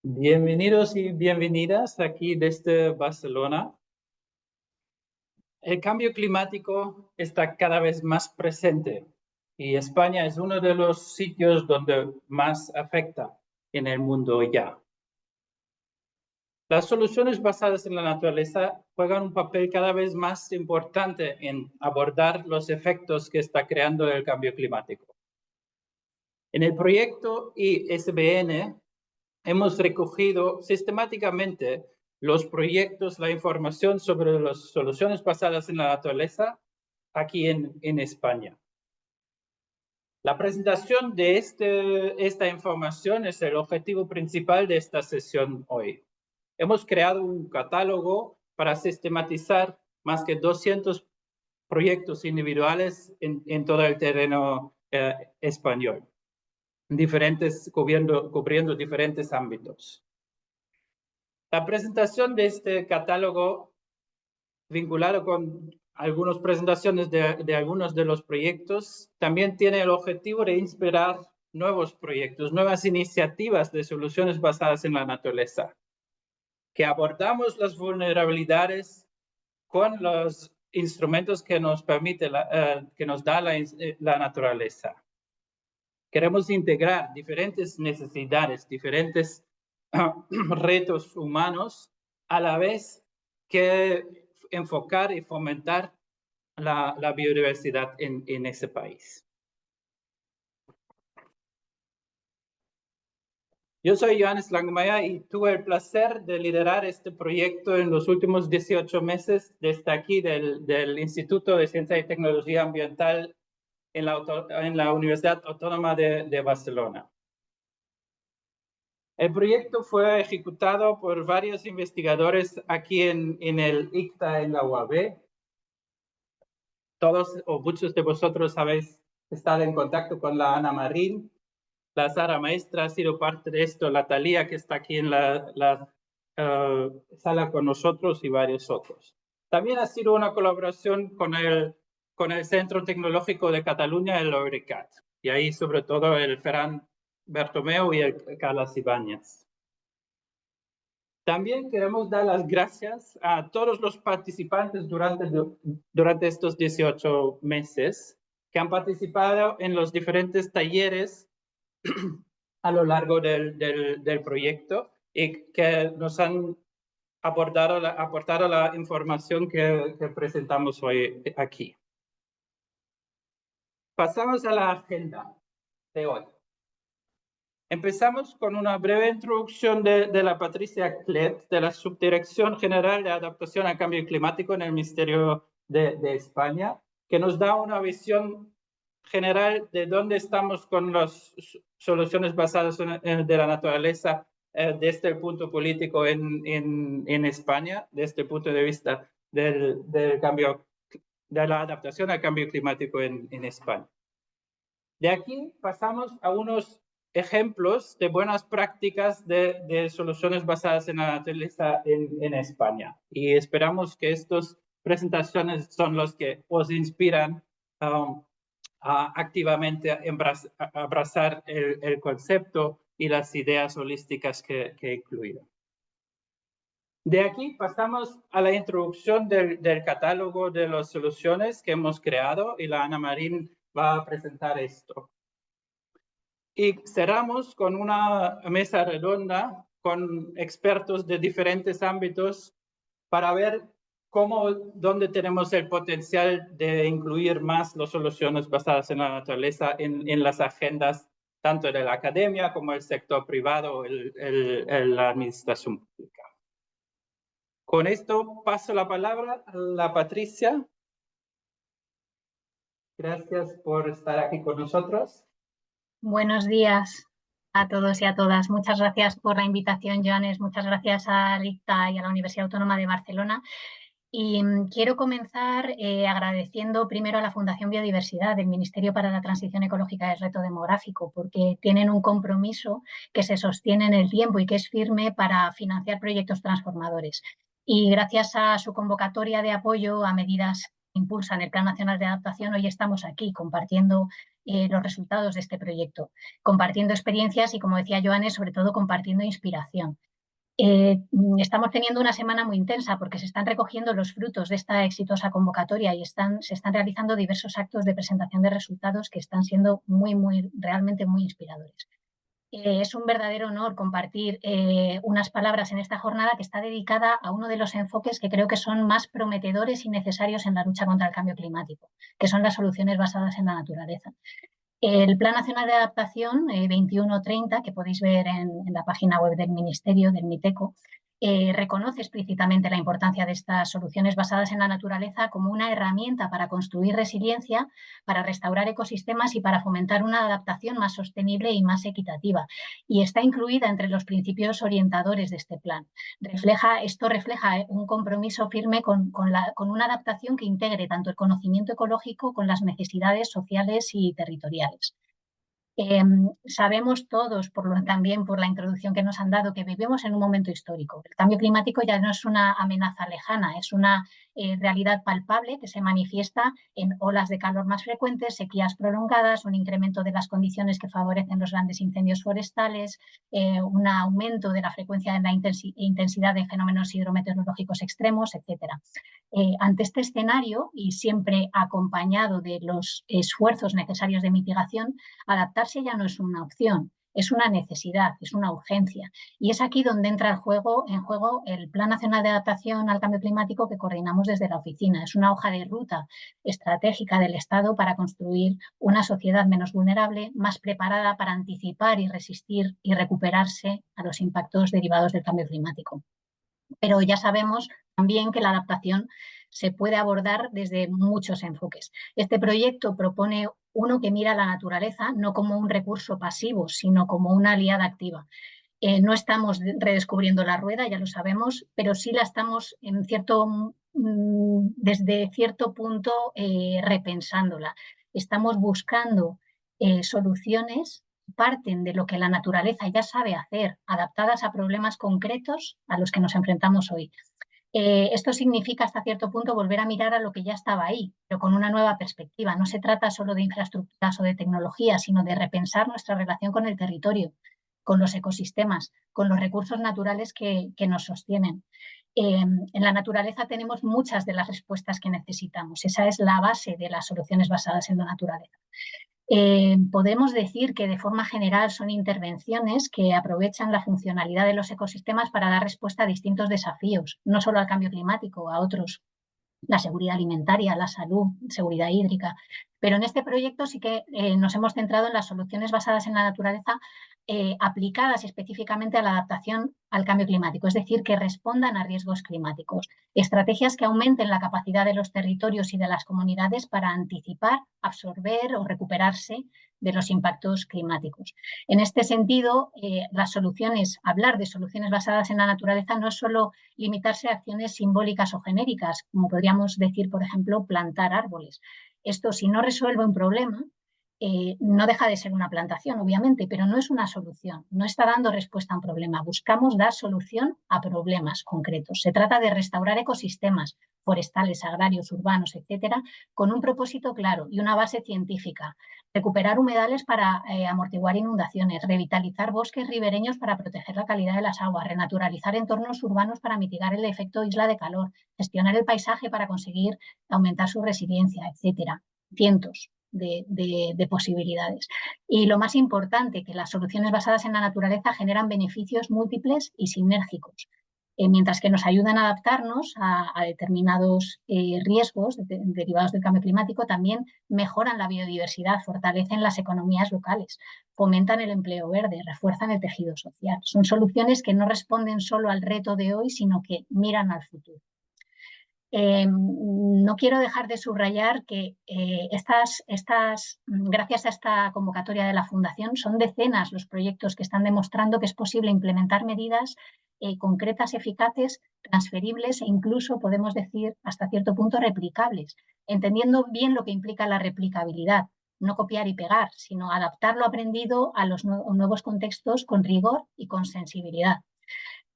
Bienvenidos y bienvenidas aquí desde Barcelona. El cambio climático está cada vez más presente y España es uno de los sitios donde más afecta en el mundo ya. Las soluciones basadas en la naturaleza juegan un papel cada vez más importante en abordar los efectos que está creando el cambio climático. En el proyecto ISBN hemos recogido sistemáticamente los proyectos, la información sobre las soluciones basadas en la naturaleza aquí en España. La presentación de esta información es el objetivo principal de esta sesión hoy. Hemos creado un catálogo para sistematizar más que 200 proyectos individuales en todo el terreno español, cubriendo diferentes ámbitos. La presentación de este catálogo, vinculado con algunas presentaciones de algunos de los proyectos, también tiene el objetivo de inspirar nuevos proyectos, nuevas iniciativas de soluciones basadas en la naturaleza, que abordamos las vulnerabilidades con los instrumentos que nos permite, que nos da la naturaleza. Queremos integrar diferentes necesidades, diferentes retos humanos, a la vez que enfocar y fomentar la biodiversidad en ese país. Yo soy Johannes Langemeier y tuve el placer de liderar este proyecto en los últimos 18 meses desde aquí del Instituto de Ciencia y Tecnología Ambiental en la Universidad Autónoma de Barcelona. El proyecto fue ejecutado por varios investigadores aquí en el ICTA, en la UAB. Todos o muchos de vosotros habéis estado en contacto con la Ana Marín. La Sara Maestra ha sido parte de esto, la Talía, que está aquí en la sala con nosotros, y varios otros. También ha sido una colaboración con el Centro Tecnológico de Cataluña, el Eurecat, y ahí sobre todo el Ferran Bertomeu y el Carles Ibáñez. También queremos dar las gracias a todos los participantes durante estos 18 meses que han participado en los diferentes talleres a lo largo del proyecto y que nos han aportado la información que presentamos hoy aquí. Pasamos a la agenda de hoy. Empezamos con una breve introducción de la Patricia Clet, de la Subdirección General de Adaptación al Cambio Climático en el Ministerio de España, que nos da una visión general de dónde estamos con las soluciones basadas de la naturaleza desde el punto político en España, desde el punto de vista del cambio, de la adaptación al cambio climático en España. De aquí pasamos a unos ejemplos de buenas prácticas de soluciones basadas en la naturaleza en España. Y esperamos que estas presentaciones son los que os inspiran activamente a abrazar el concepto y las ideas holísticas que he incluido. De aquí pasamos a la introducción del catálogo de las soluciones que hemos creado, y la Ana Marín va a presentar esto. Y cerramos con una mesa redonda con expertos de diferentes ámbitos para ver dónde tenemos el potencial de incluir más las soluciones basadas en la naturaleza en las agendas tanto de la academia como el sector privado, la administración pública. Con esto paso la palabra a la Patricia. Gracias por estar aquí con nosotros. Buenos días a todos y a todas. Muchas gracias por la invitación, Johannes. Muchas gracias al ICTA y a la Universidad Autónoma de Barcelona. Y quiero comenzar agradeciendo primero a la Fundación Biodiversidad del Ministerio para la Transición Ecológica y el Reto Demográfico, porque tienen un compromiso que se sostiene en el tiempo y que es firme para financiar proyectos transformadores. Y gracias a su convocatoria de apoyo a medidas impulsan el Plan Nacional de Adaptación, hoy estamos aquí compartiendo los resultados de este proyecto, compartiendo experiencias y, como decía Joanne, sobre todo compartiendo inspiración. Estamos teniendo una semana muy intensa porque se están recogiendo los frutos de esta exitosa convocatoria y se están realizando diversos actos de presentación de resultados que están siendo realmente muy inspiradores. Es un verdadero honor compartir unas palabras en esta jornada que está dedicada a uno de los enfoques que creo que son más prometedores y necesarios en la lucha contra el cambio climático, que son las soluciones basadas en la naturaleza. El Plan Nacional de Adaptación 2130, que podéis ver en la página web del Ministerio, del MITECO, reconoce explícitamente la importancia de estas soluciones basadas en la naturaleza como una herramienta para construir resiliencia, para restaurar ecosistemas y para fomentar una adaptación más sostenible y más equitativa. Y está incluida entre los principios orientadores de este plan. Esto refleja un compromiso firme con una adaptación que integre tanto el conocimiento ecológico con las necesidades sociales y territoriales. Sabemos todos, también por la introducción que nos han dado, que vivimos en un momento histórico. El cambio climático ya no es una amenaza lejana, es una realidad palpable que se manifiesta en olas de calor más frecuentes, sequías prolongadas, un incremento de las condiciones que favorecen los grandes incendios forestales, un aumento de la frecuencia de la intensidad de fenómenos hidrometeorológicos extremos, etc. Ante este escenario, y siempre acompañado de los esfuerzos necesarios de mitigación, adaptarse ya no es una opción, es una necesidad, es una urgencia. Y es aquí donde entra en juego el Plan Nacional de Adaptación al Cambio Climático que coordinamos desde la oficina. Es una hoja de ruta estratégica del Estado para construir una sociedad menos vulnerable, más preparada para anticipar y resistir y recuperarse a los impactos derivados del cambio climático. Pero ya sabemos también que la adaptación se puede abordar desde muchos enfoques. Este proyecto propone uno que mira a la naturaleza no como un recurso pasivo, sino como una aliada activa. No estamos redescubriendo la rueda, ya lo sabemos, pero sí la estamos desde cierto punto repensándola. Estamos buscando soluciones que parten de lo que la naturaleza ya sabe hacer, adaptadas a problemas concretos a los que nos enfrentamos hoy. Esto significa hasta cierto punto volver a mirar a lo que ya estaba ahí, pero con una nueva perspectiva. No se trata solo de infraestructuras o de tecnología, sino de repensar nuestra relación con el territorio, con los ecosistemas, con los recursos naturales que nos sostienen. En la naturaleza tenemos muchas de las respuestas que necesitamos. Esa es la base de las soluciones basadas en la naturaleza. Podemos decir que de forma general son intervenciones que aprovechan la funcionalidad de los ecosistemas para dar respuesta a distintos desafíos, no solo al cambio climático, a otros, la seguridad alimentaria, la salud, seguridad hídrica. Pero en este proyecto sí que nos hemos centrado en las soluciones basadas en la naturaleza aplicadas específicamente a la adaptación al cambio climático, es decir, que respondan a riesgos climáticos. Estrategias que aumenten la capacidad de los territorios y de las comunidades para anticipar, absorber o recuperarse de los impactos climáticos. En este sentido, hablar de soluciones basadas en la naturaleza no es solo limitarse a acciones simbólicas o genéricas, como podríamos decir, por ejemplo, plantar árboles. Esto, si no resuelve un problema, no deja de ser una plantación, obviamente, pero no es una solución, no está dando respuesta a un problema. Buscamos dar solución a problemas concretos. Se trata de restaurar ecosistemas forestales, agrarios, urbanos, etcétera, con un propósito claro y una base científica. Recuperar humedales para amortiguar inundaciones, revitalizar bosques ribereños para proteger la calidad de las aguas, renaturalizar entornos urbanos para mitigar el efecto isla de calor, gestionar el paisaje para conseguir aumentar su resiliencia, etcétera. Cientos de posibilidades. Y lo más importante, que las soluciones basadas en la naturaleza generan beneficios múltiples y sinérgicos. Mientras que nos ayudan a adaptarnos a determinados riesgos derivados del cambio climático, también mejoran la biodiversidad, fortalecen las economías locales, fomentan el empleo verde, refuerzan el tejido social. Son soluciones que no responden solo al reto de hoy, sino que miran al futuro. No quiero dejar de subrayar que gracias a esta convocatoria de la Fundación, son decenas los proyectos que están demostrando que es posible implementar medidas concretas, eficaces, transferibles e incluso, podemos decir, hasta cierto punto replicables, entendiendo bien lo que implica la replicabilidad, no copiar y pegar, sino adaptar lo aprendido a los nuevos contextos con rigor y con sensibilidad.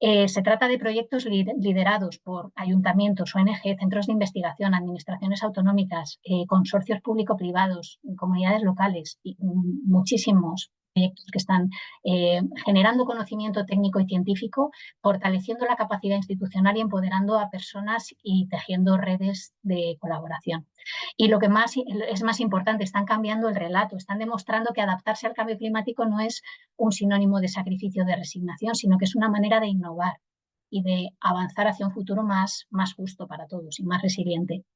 Se trata de proyectos liderados por ayuntamientos, ONG, centros de investigación, administraciones autonómicas, consorcios público-privados, comunidades locales y muchísimos proyectos que están generando conocimiento técnico y científico, fortaleciendo la capacidad institucional y empoderando a personas y tejiendo redes de colaboración. Y lo que es más importante, están cambiando el relato, están demostrando que adaptarse al cambio climático no es un sinónimo de sacrificio, de resignación, sino que es una manera de innovar y de avanzar hacia un futuro más justo para todos y más resiliente.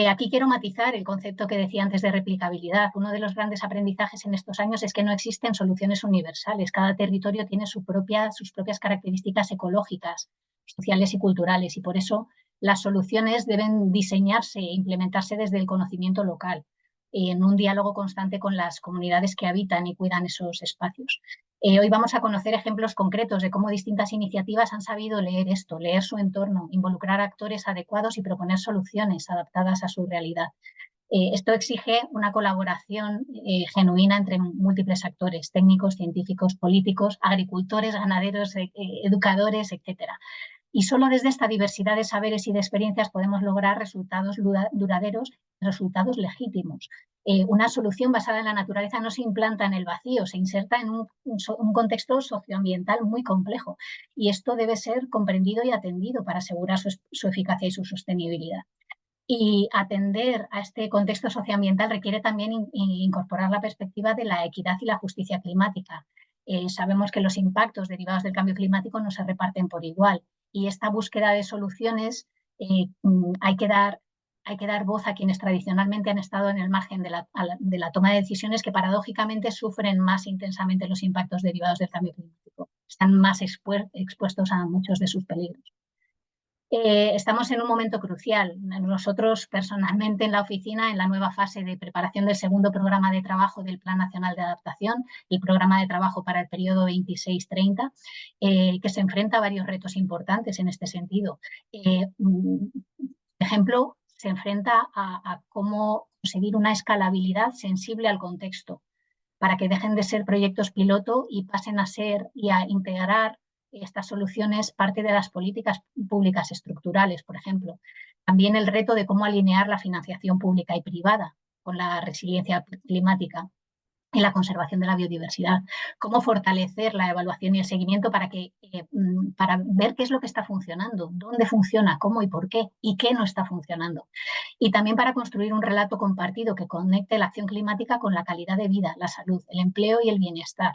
Aquí quiero matizar el concepto que decía antes de replicabilidad. Uno de los grandes aprendizajes en estos años es que no existen soluciones universales. Cada territorio tiene sus propias características ecológicas, sociales y culturales, y por eso las soluciones deben diseñarse e implementarse desde el conocimiento local, en un diálogo constante con las comunidades que habitan y cuidan esos espacios. Hoy vamos a conocer ejemplos concretos de cómo distintas iniciativas han sabido leer esto, leer su entorno, involucrar actores adecuados y proponer soluciones adaptadas a su realidad. Esto exige una colaboración genuina entre múltiples actores, técnicos, científicos, políticos, agricultores, ganaderos, educadores, etcétera. Y solo desde esta diversidad de saberes y de experiencias podemos lograr resultados duraderos, resultados legítimos. Una solución basada en la naturaleza no se implanta en el vacío, se inserta en un contexto socioambiental muy complejo. Y esto debe ser comprendido y atendido para asegurar su eficacia y su sostenibilidad. Y atender a este contexto socioambiental requiere también incorporar la perspectiva de la equidad y la justicia climática. Sabemos que los impactos derivados del cambio climático no se reparten por igual, y esta búsqueda de soluciones hay que dar voz a quienes tradicionalmente han estado en el margen de la toma de decisiones, que paradójicamente sufren más intensamente los impactos derivados del cambio climático. Están más expuestos a muchos de sus peligros. Estamos en un momento crucial. Nosotros, personalmente, en la oficina, en la nueva fase de preparación del segundo programa de trabajo del Plan Nacional de Adaptación, el programa de trabajo para el periodo 26-30, que se enfrenta a varios retos importantes en este sentido. Por ejemplo, se enfrenta a cómo conseguir una escalabilidad sensible al contexto, para que dejen de ser proyectos piloto y pasen a ser y a integrar estas soluciones parte de las políticas públicas estructurales, por ejemplo. También el reto de cómo alinear la financiación pública y privada con la resiliencia climática y la conservación de la biodiversidad. Cómo fortalecer la evaluación y el seguimiento para ver qué es lo que está funcionando, dónde funciona, cómo y por qué, y qué no está funcionando. Y también para construir un relato compartido que conecte la acción climática con la calidad de vida, la salud, el empleo y el bienestar.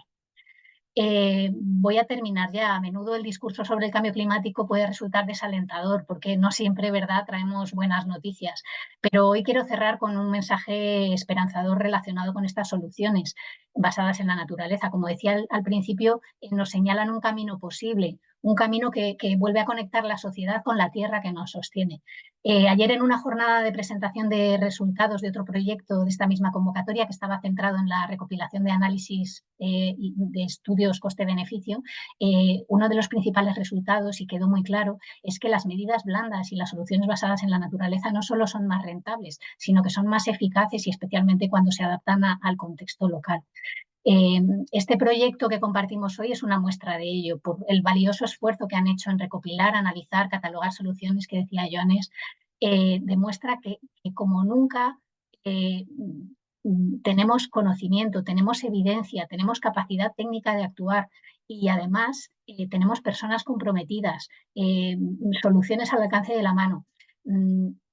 Voy a terminar ya. A menudo el discurso sobre el cambio climático puede resultar desalentador porque no siempre, ¿verdad?, traemos buenas noticias. Pero hoy quiero cerrar con un mensaje esperanzador relacionado con estas soluciones basadas en la naturaleza. Como decía al principio, nos señalan un camino posible, un camino que vuelve a conectar la sociedad con la tierra que nos sostiene. Ayer, en una jornada de presentación de resultados de otro proyecto de esta misma convocatoria, que estaba centrado en la recopilación de análisis de estudios coste-beneficio, uno de los principales resultados, y quedó muy claro, es que las medidas blandas y las soluciones basadas en la naturaleza no solo son más rentables, sino que son más eficaces, y especialmente cuando se adaptan al contexto local. Este proyecto que compartimos hoy es una muestra de ello, por el valioso esfuerzo que han hecho en recopilar, analizar, catalogar soluciones, que decía Joanes. Demuestra que como nunca tenemos conocimiento, tenemos evidencia, tenemos capacidad técnica de actuar, y además tenemos personas comprometidas, soluciones al alcance de la mano.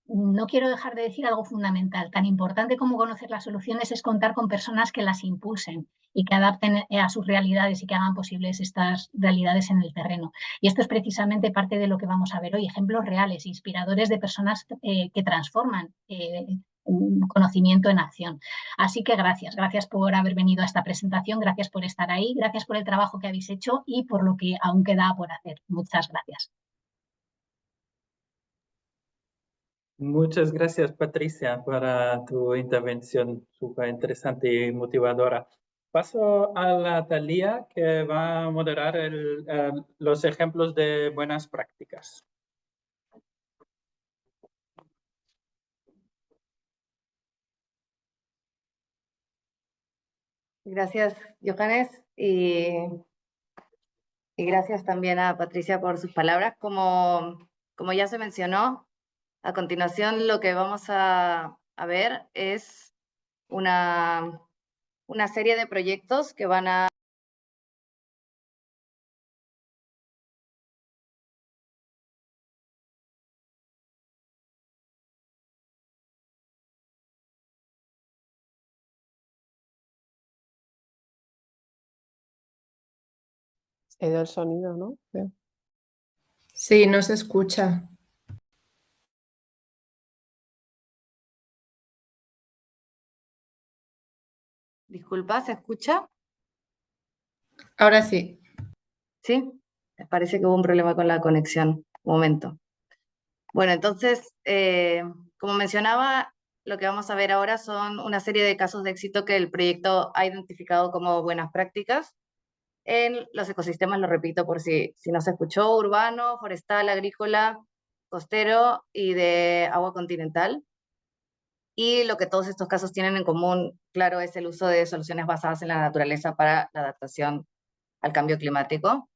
No quiero dejar de decir algo fundamental. Tan importante como conocer las soluciones es contar con personas que las impulsen y que adapten a sus realidades y que hagan posibles estas realidades en el terreno. Y esto es precisamente parte de lo que vamos a ver hoy, ejemplos reales, inspiradores de personas que transforman un conocimiento en acción. Así que gracias por haber venido a esta presentación, gracias por estar ahí, gracias por el trabajo que habéis hecho y por lo que aún queda por hacer. Muchas gracias. Muchas gracias, Patricia, por tu intervención súper interesante y motivadora. Paso a la Thalía, que va a moderar los ejemplos de buenas prácticas. Gracias, Johannes. Y Y gracias también a Patricia por sus palabras. Como ya se mencionó, a continuación lo que vamos a ver es una serie de proyectos que van a... Se ha ido el sonido, ¿no? Creo. Sí, no se escucha. Disculpa, ¿se escucha? Ahora sí. Sí, me parece que hubo un problema con la conexión. Un momento. Bueno, entonces, como mencionaba, lo que vamos a ver ahora son una serie de casos de éxito que el proyecto ha identificado como buenas prácticas en los ecosistemas, lo repito por si no se escuchó, urbano, forestal, agrícola, costero y de agua continental. Y lo que todos estos casos tienen en común, claro, es el uso de soluciones basadas en la naturaleza para la adaptación al cambio climático.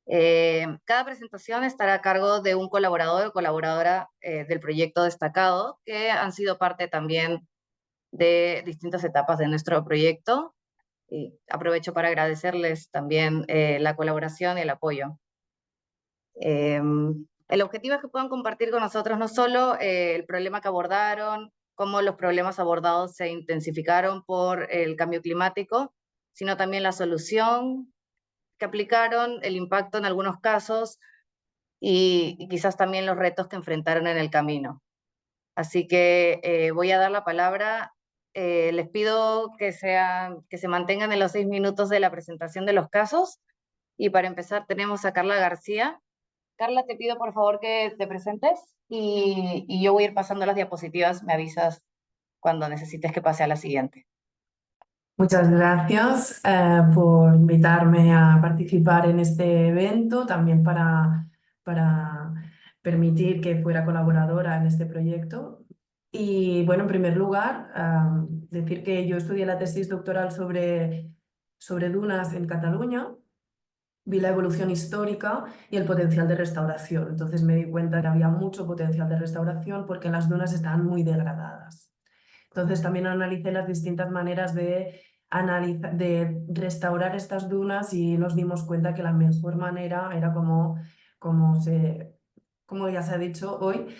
Cada presentación estará a cargo de un colaborador o colaboradora del proyecto destacado, que han sido parte también de distintas etapas de nuestro proyecto. Y aprovecho para agradecerles también la colaboración y el apoyo. El objetivo es que puedan compartir con nosotros no solo el problema que abordaron, cómo los problemas abordados se intensificaron por el cambio climático, sino también la solución que aplicaron, el impacto en algunos casos y quizás también los retos que enfrentaron en el camino. Así que voy a dar la palabra. Les pido que se mantengan en los 6 minutos de la presentación de los casos. Y para empezar tenemos a Carla García. Carla, te pido por favor que te presentes y yo voy a ir pasando las diapositivas. Me avisas cuando necesites que pase a la siguiente. Muchas gracias por invitarme a participar en este evento, también para permitir que fuera colaboradora en este proyecto. Y bueno, en primer lugar, decir que yo estudié la tesis doctoral sobre dunas en Cataluña, vi la evolución histórica y el potencial de restauración. Entonces me di cuenta que había mucho potencial de restauración porque las dunas estaban muy degradadas. Entonces también analicé las distintas maneras de restaurar estas dunas y nos dimos cuenta que la mejor manera era como ya se ha dicho hoy,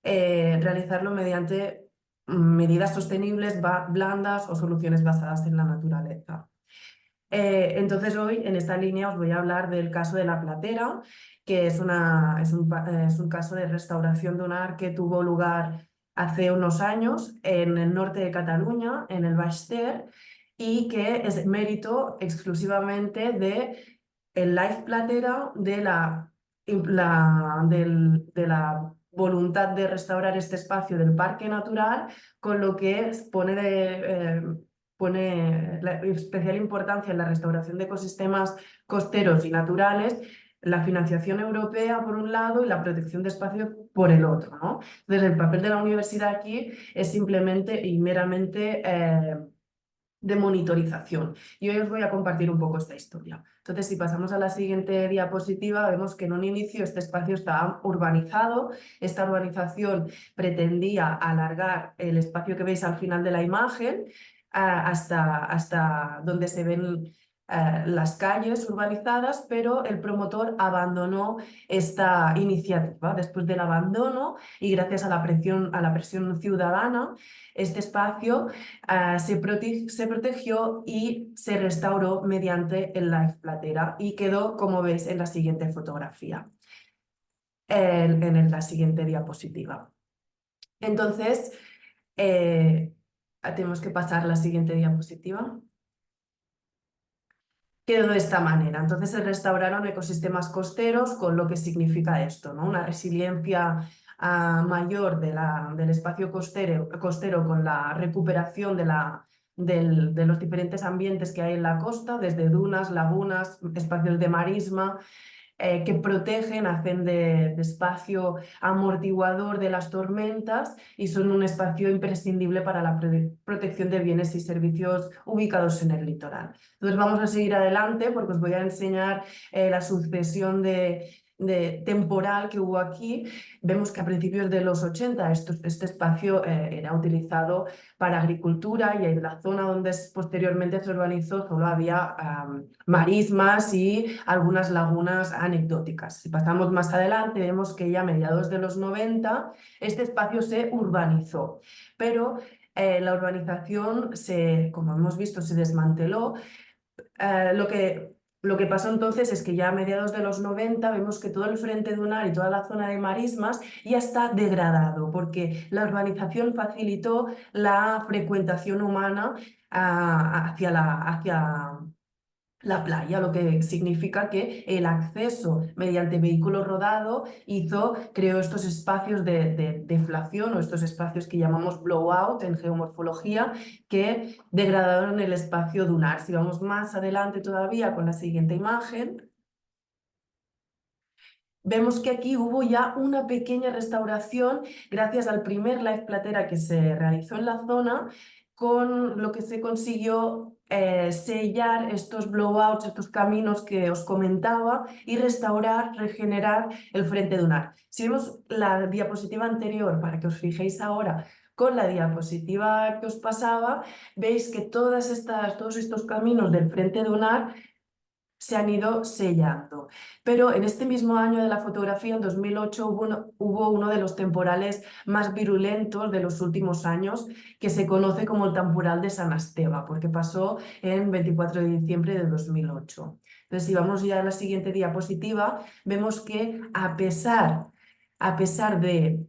realizarlo mediante medidas sostenibles, blandas o soluciones basadas en la naturaleza. Entonces hoy en esta línea os voy a hablar del caso de La Platera, que es un caso de restauración dunar que tuvo lugar hace unos años en el norte de Cataluña, en el Baix Ter, y que es mérito exclusivamente de el Life Platera, de la voluntad de restaurar este espacio del parque natural, con lo que pone especial importancia en la restauración de ecosistemas costeros y naturales, la financiación europea por un lado y la protección de espacios por el otro, ¿no? Entonces el papel de la universidad aquí es simplemente y meramente de monitorización. Y hoy os voy a compartir un poco esta historia. Entonces, si pasamos a la siguiente diapositiva, vemos que en un inicio este espacio estaba urbanizado. Esta urbanización pretendía alargar el espacio que veis al final de la imagen hasta donde se ven las calles urbanizadas, pero el promotor abandonó esta iniciativa. Después del abandono y gracias a la presión ciudadana, este espacio se protegió y se restauró mediante el Life Platera y quedó, como veis, en la siguiente fotografía, en la siguiente diapositiva. Entonces, tenemos que pasar a la siguiente diapositiva. Quedó de esta manera. Entonces se restauraron ecosistemas costeros con lo que significa esto, ¿no? Una resiliencia mayor del espacio costero con la recuperación de los diferentes ambientes que hay en la costa, desde dunas, lagunas, espacios de marisma, que protegen, hacen de espacio amortiguador de las tormentas y son un espacio imprescindible para la protección de bienes y servicios ubicados en el litoral. Entonces vamos a seguir adelante porque os voy a enseñar la sucesión temporal que hubo aquí. Vemos que a principios de los 80 este espacio era utilizado para agricultura y en la zona donde posteriormente se urbanizó solo había marismas y algunas lagunas anecdóticas. Si pasamos más adelante vemos que ya a mediados de los 90 este espacio se urbanizó, pero la urbanización, como hemos visto, se desmanteló. Lo que pasó entonces es que ya a mediados de los 90 vemos que todo el frente dunar y toda la zona de marismas ya está degradado porque la urbanización facilitó la frecuentación humana hacia la playa, lo que significa que el acceso mediante vehículo rodado creó estos espacios de deflación o estos espacios que llamamos blowout en geomorfología que degradaron el espacio dunar. Si vamos más adelante todavía con la siguiente imagen, vemos que aquí hubo ya una pequeña restauración gracias al primer live platera que se realizó en la zona, con lo que se consiguió sellar estos blowouts, estos caminos que os comentaba y restaurar, regenerar el frente dunar. Si vemos la diapositiva anterior, para que os fijéis ahora con la diapositiva que os pasaba, veis que todos estos caminos del frente dunar se han ido sellando. Pero en este mismo año de la fotografía, en 2008, hubo uno de los temporales más virulentos de los últimos años, que se conoce como el temporal de San Esteve, porque pasó en 24 de diciembre de 2008. Entonces, si vamos ya a la siguiente diapositiva, vemos que a pesar de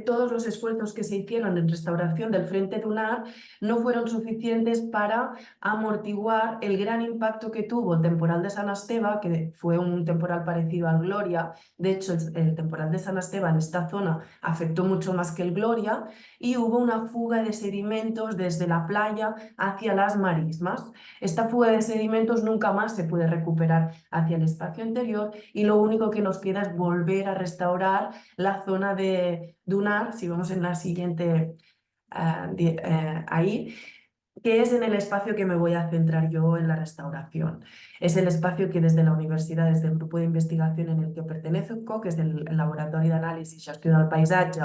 todos los esfuerzos que se hicieron en restauración del frente dunar, no fueron suficientes para amortiguar el gran impacto que tuvo el temporal de San Esteve, que fue un temporal parecido al Gloria. De hecho, el temporal de San Esteve en esta zona afectó mucho más que el Gloria y hubo una fuga de sedimentos desde la playa hacia las marismas. Esta fuga de sedimentos nunca más se puede recuperar hacia el espacio interior y lo único que nos queda es volver a restaurar la zona de dunar, si vamos en la siguiente ahí, que es en el espacio que me voy a centrar yo en la restauración. Es el espacio que desde la universidad, desde el grupo de investigación en el que pertenezco, que es el Laboratorio de Análisis y Gestió del Paisatge,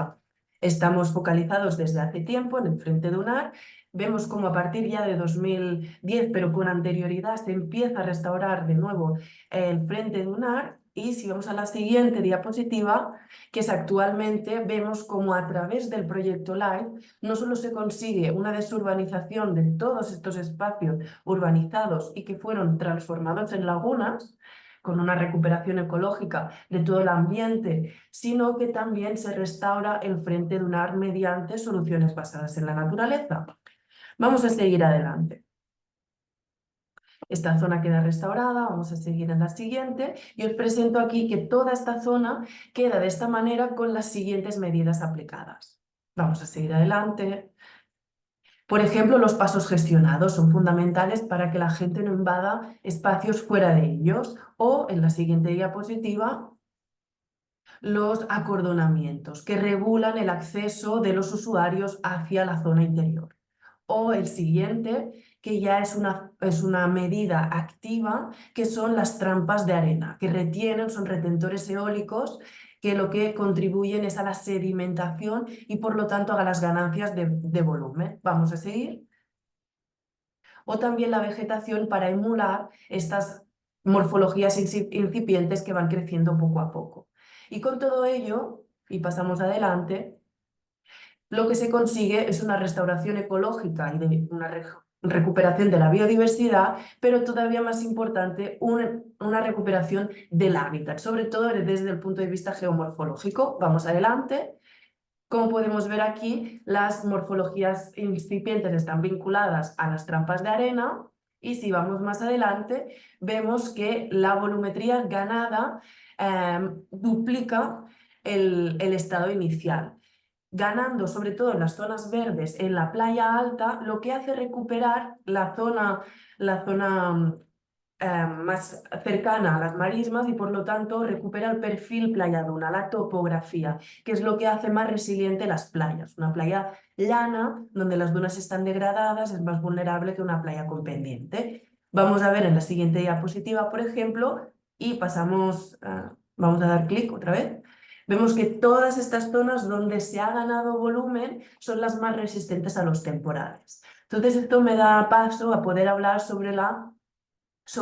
estamos focalizados desde hace tiempo en el frente dunar. Vemos como a partir ya de 2010, pero con anterioridad, se empieza a restaurar de nuevo el frente dunar. Y si vamos a la siguiente diapositiva, que es actualmente, vemos como a través del proyecto LIFE no solo se consigue una desurbanización de todos estos espacios urbanizados y que fueron transformados en lagunas, con una recuperación ecológica de todo el ambiente, sino que también se restaura el frente dunar mediante soluciones basadas en la naturaleza. Vamos a seguir adelante. Esta zona queda restaurada, vamos a seguir en la siguiente y os presento aquí que toda esta zona queda de esta manera con las siguientes medidas aplicadas. Vamos a seguir adelante. Por ejemplo, los pasos gestionados son fundamentales para que la gente no invada espacios fuera de ellos. O, en la siguiente diapositiva, los acordonamientos que regulan el acceso de los usuarios hacia la zona interior. O el siguiente, que ya es una medida activa, que son las trampas de arena, que son retentores eólicos que lo que contribuyen es a la sedimentación y por lo tanto a las ganancias de volumen. Vamos a seguir. O también la vegetación para emular estas morfologías incipientes que van creciendo poco a poco. Y con todo ello, y pasamos adelante, lo que se consigue es una restauración ecológica y una recuperación de la biodiversidad, pero todavía más importante, una recuperación del hábitat, sobre todo desde el punto de vista geomorfológico. Vamos adelante. Como podemos ver aquí, las morfologías incipientes están vinculadas a las trampas de arena y si vamos más adelante, vemos que la volumetría ganada duplica el estado inicial, ganando sobre todo en las zonas verdes, en la playa alta, lo que hace recuperar la zona más cercana a las marismas y por lo tanto recupera el perfil playa duna, la topografía, que es lo que hace más resiliente las playas. Una playa llana, donde las dunas están degradadas, es más vulnerable que una playa con pendiente. Vamos a ver en la siguiente diapositiva, por ejemplo, y pasamos, vamos a dar clic otra vez. Vemos que todas estas zonas donde se ha ganado volumen son las más resistentes a los temporales. Entonces esto me da paso a poder hablar sobre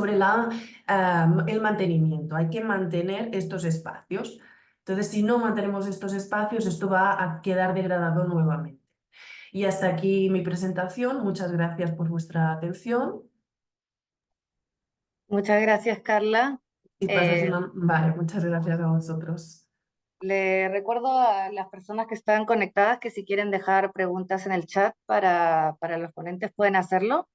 el mantenimiento. Hay que mantener estos espacios. Entonces, si no mantenemos estos espacios, esto va a quedar degradado nuevamente. Y hasta aquí mi presentación. Muchas gracias por vuestra atención. Muchas gracias, Carla. Y Vale, muchas gracias a vosotros. Le recuerdo a las personas que están conectadas que si quieren dejar preguntas en el chat para los ponentes pueden hacerlo.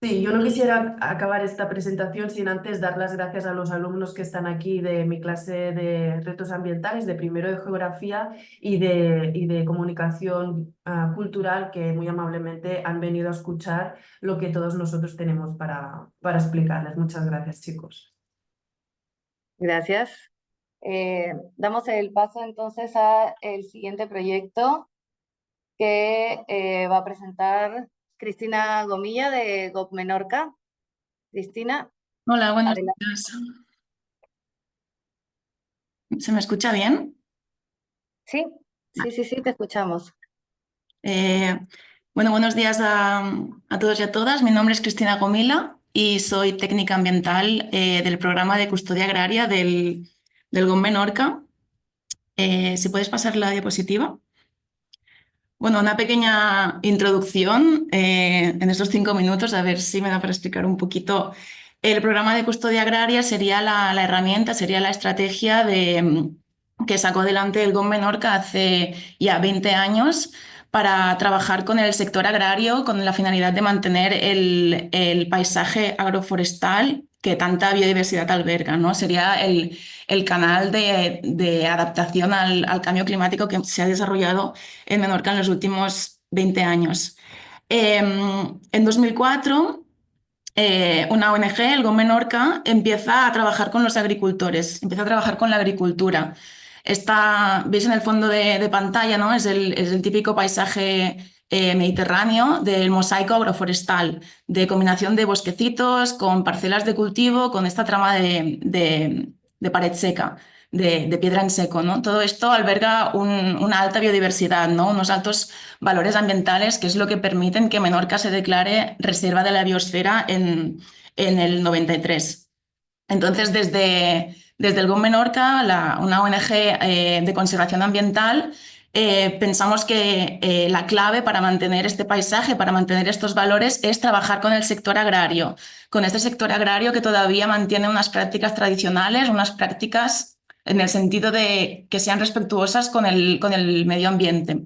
Sí, yo no quisiera acabar esta presentación sin antes dar las gracias a los alumnos que están aquí de mi clase de retos ambientales, de primero de geografía y de comunicación cultural, que muy amablemente han venido a escuchar lo que todos nosotros tenemos para explicarles. Muchas gracias, chicos. Gracias. Damos el paso entonces a el siguiente proyecto que va a presentar Cristina Gomilla de GOB Menorca. Cristina. Hola, buenos adelante. días. ¿Se me escucha bien? Sí, te escuchamos. Bueno, buenos días a todos y a todas. Mi nombre es Cristina Gomila y soy técnica ambiental del programa de custodia agraria del GOB Menorca. Si puedes pasar la diapositiva. Bueno, una pequeña introducción en estos 5 minutos, a ver si me da para explicar un poquito. El programa de custodia agraria sería la herramienta, sería la estrategia que sacó adelante el GOB Menorca hace ya 20 años para trabajar con el sector agrario con la finalidad de mantener el paisaje agroforestal que tanta biodiversidad alberga, ¿no? Sería el canal de adaptación al cambio climático que se ha desarrollado en Menorca en los últimos 20 años. En 2004, una ONG, el GOB Menorca, empieza a trabajar con los agricultores, empieza a trabajar con la agricultura. Veis en el fondo de pantalla, ¿no? Es el típico paisaje mediterráneo del mosaico agroforestal, de combinación de bosquecitos con parcelas de cultivo, con esta trama de pared seca, de piedra en seco, ¿no? Todo esto alberga una alta biodiversidad, ¿no? Unos altos valores ambientales, que es lo que permiten que Menorca se declare reserva de la biosfera en el 93. Entonces, desde el GOB Menorca, una ONG de conservación ambiental, pensamos que la clave para mantener este paisaje, para mantener estos valores, es trabajar con el sector agrario, con este sector agrario que todavía mantiene unas prácticas tradicionales, unas prácticas en el sentido de que sean respetuosas con el medio ambiente.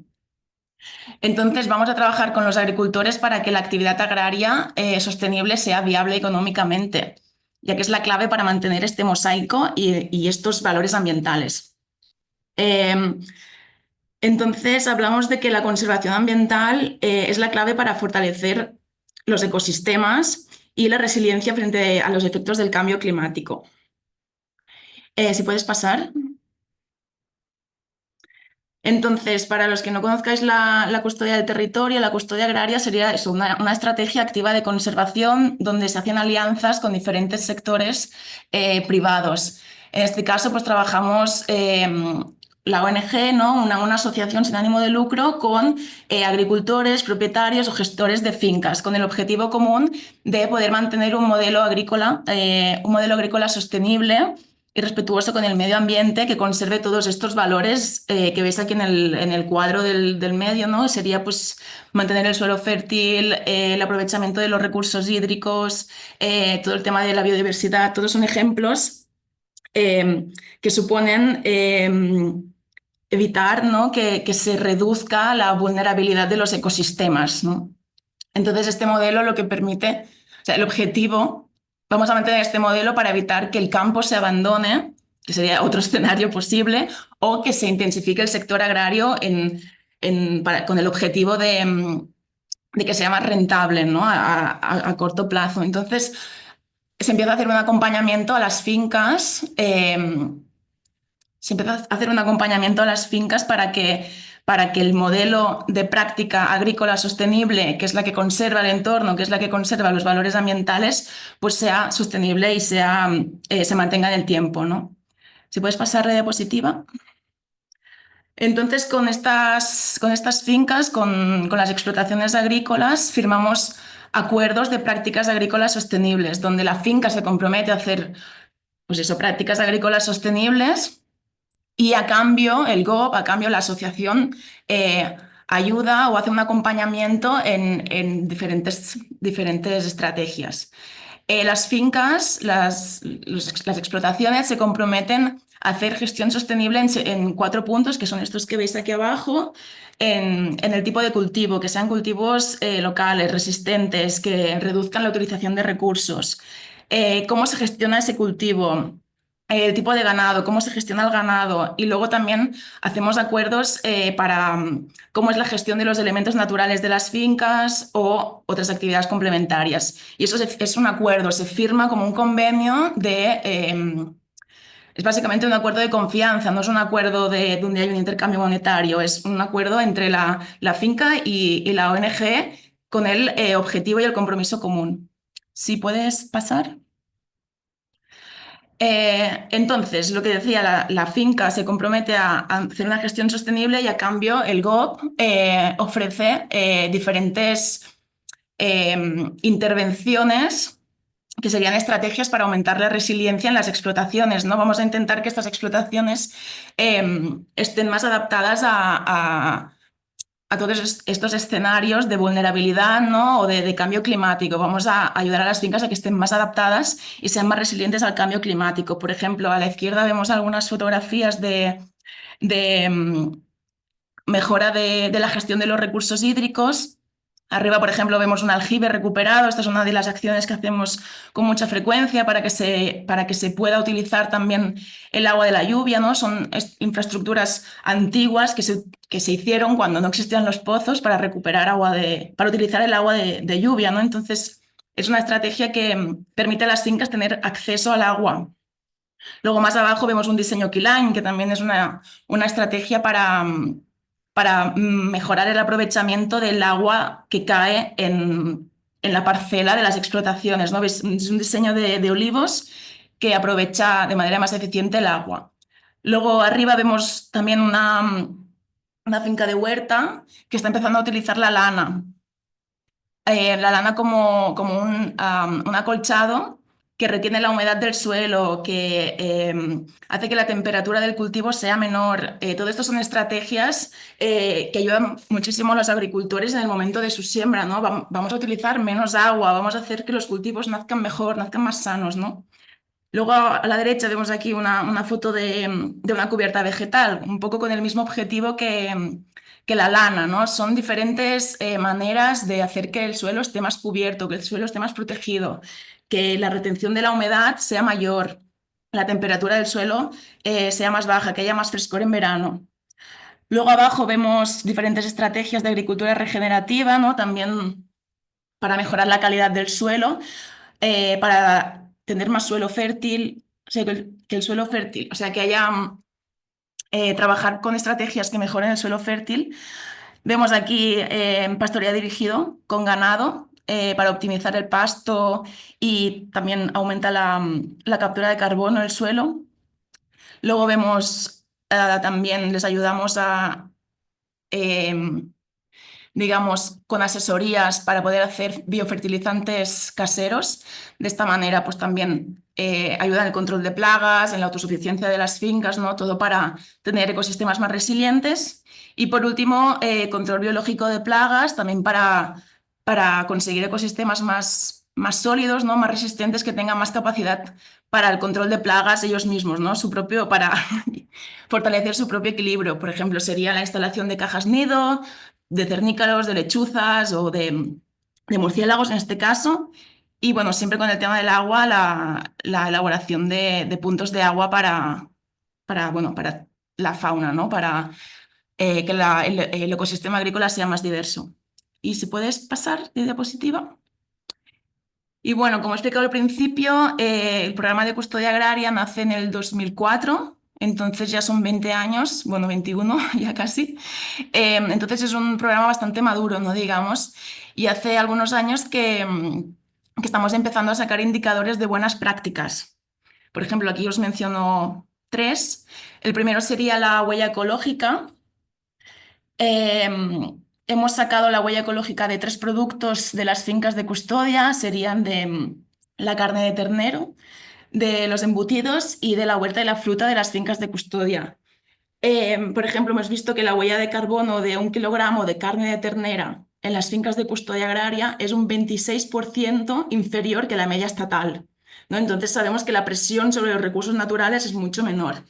Entonces, vamos a trabajar con los agricultores para que la actividad agraria sostenible sea viable económicamente, ya que es la clave para mantener este mosaico y estos valores ambientales. Entonces, hablamos de que la conservación ambiental es la clave para fortalecer los ecosistemas y la resiliencia frente a los efectos del cambio climático. Si puedes pasar. Entonces, para los que no conozcáis la custodia del territorio, la custodia agraria sería eso, una estrategia activa de conservación donde se hacen alianzas con diferentes sectores privados. En este caso, pues trabajamos la ONG, ¿no? Una asociación sin ánimo de lucro con agricultores, propietarios o gestores de fincas, con el objetivo común de poder mantener un modelo agrícola sostenible y respetuoso con el medio ambiente, que conserve todos estos valores que veis aquí en el cuadro del medio, ¿no? Sería pues mantener el suelo fértil, el aprovechamiento de los recursos hídricos, todo el tema de la biodiversidad. Todos son ejemplos que suponen evitar, ¿no? que se reduzca la vulnerabilidad de los ecosistemas, ¿no? Entonces, este modelo lo que permite, o sea, el objetivo, vamos a mantener este modelo para evitar que el campo se abandone, que sería otro escenario posible, o que se intensifique el sector agrario con el objetivo de que sea más rentable, ¿no? a corto plazo. Entonces, se empieza a hacer un acompañamiento a las fincas. Se empieza a hacer un acompañamiento a las fincas para que el modelo de práctica agrícola sostenible, que es la que conserva el entorno, que es la que conserva los valores ambientales, pues sea sostenible y se mantenga en el tiempo, ¿no? Si puedes pasar la diapositiva. Entonces, con estas fincas, con las explotaciones agrícolas, firmamos acuerdos de prácticas agrícolas sostenibles, donde la finca se compromete a hacer, pues eso, prácticas agrícolas sostenibles y a cambio, el GOB, a cambio la asociación, ayuda o hace un acompañamiento en diferentes estrategias. Las fincas, las explotaciones se comprometen a hacer gestión sostenible en 4 puntos, que son estos que veis aquí abajo, en el tipo de cultivo, que sean cultivos locales, resistentes, que reduzcan la utilización de recursos, cómo se gestiona ese cultivo, el tipo de ganado, cómo se gestiona el ganado, y luego también hacemos acuerdos para cómo es la gestión de los elementos naturales de las fincas o otras actividades complementarias. Y eso es un acuerdo, se firma como un convenio es básicamente un acuerdo de confianza, no es un acuerdo donde hay un intercambio monetario, es un acuerdo entre la finca y la ONG con el objetivo y el compromiso común. Si puedes pasar. Entonces, lo que decía, la finca se compromete a hacer una gestión sostenible y a cambio el GOB ofrece diferentes intervenciones que serían estrategias para aumentar la resiliencia en las explotaciones, ¿no? Vamos a intentar que estas explotaciones estén más adaptadas a todos estos escenarios de vulnerabilidad, ¿no? O de cambio climático. Vamos a ayudar a las fincas a que estén más adaptadas y sean más resilientes al cambio climático. Por ejemplo, a la izquierda vemos algunas fotografías de mejora de la gestión de los recursos hídricos. Arriba, por ejemplo, vemos un aljibe recuperado. Esta es una de las acciones que hacemos con mucha frecuencia para que se pueda utilizar también el agua de la lluvia, ¿no? Son infraestructuras antiguas que se hicieron cuando no existían los pozos para recuperar para utilizar el agua de lluvia, ¿no? Entonces, es una estrategia que permite a las fincas tener acceso al agua. Luego, más abajo, vemos un diseño keyline, que también es una estrategia para mejorar el aprovechamiento del agua que cae en la parcela de las explotaciones, ¿no? Es un diseño de olivos que aprovecha de manera más eficiente el agua. Luego arriba vemos también una finca de huerta que está empezando a utilizar la lana. La lana como un acolchado que retiene la humedad del suelo, que hace que la temperatura del cultivo sea menor. Todo esto son estrategias que ayudan muchísimo a los agricultores en el momento de su siembra, ¿no? Vamos a utilizar menos agua, vamos a hacer que los cultivos nazcan mejor, nazcan más sanos, ¿no? Luego a la derecha vemos aquí una foto de una cubierta vegetal, un poco con el mismo objetivo que la lana, ¿no? Son diferentes maneras de hacer que el suelo esté más cubierto, que el suelo esté más protegido, que la retención de la humedad sea mayor, la temperatura del suelo sea más baja, que haya más frescor en verano. Luego abajo vemos diferentes estrategias de agricultura regenerativa, ¿no? También para mejorar la calidad del suelo, para tener más suelo fértil, o sea, que el suelo fértil, o sea, que haya trabajar con estrategias que mejoren el suelo fértil. Vemos aquí pastoreo dirigido con ganado para optimizar el pasto y también aumenta la captura de carbono del suelo. Luego vemos también les ayudamos a digamos, con asesorías para poder hacer biofertilizantes caseros. De esta manera, pues también ayuda en el control de plagas, en la autosuficiencia de las fincas, ¿no? Todo para tener ecosistemas más resilientes. Y por último, control biológico de plagas, también para conseguir ecosistemas más sólidos, ¿no? Más resistentes, que tengan más capacidad para el control de plagas ellos mismos, ¿no? Para fortalecer su propio equilibrio. Por ejemplo, sería la instalación de cajas nido, de cernícalos, de lechuzas o de murciélagos en este caso. Y bueno, siempre con el tema del agua, la elaboración de puntos de agua para la fauna, ¿no? Para que el ecosistema agrícola sea más diverso. Y si puedes pasar de diapositiva. Y bueno, como he explicado al principio, el programa de custodia agraria nace en el 2004, entonces ya son 20 años, bueno, 21 ya casi. Entonces es un programa bastante maduro, ¿no? Digamos, y hace algunos años que estamos empezando a sacar indicadores de buenas prácticas. Por ejemplo, aquí os menciono 3. El primero sería la huella ecológica. Hemos sacado la huella ecológica de 3 productos de las fincas de custodia, serían de la carne de ternero, de los embutidos y de la huerta y la fruta de las fincas de custodia. Por ejemplo, hemos visto que la huella de carbono de 1 kilogramo de carne de ternera en las fincas de custodia agraria es un 26% inferior que la media estatal, ¿no? Entonces sabemos que la presión sobre los recursos naturales es mucho menor,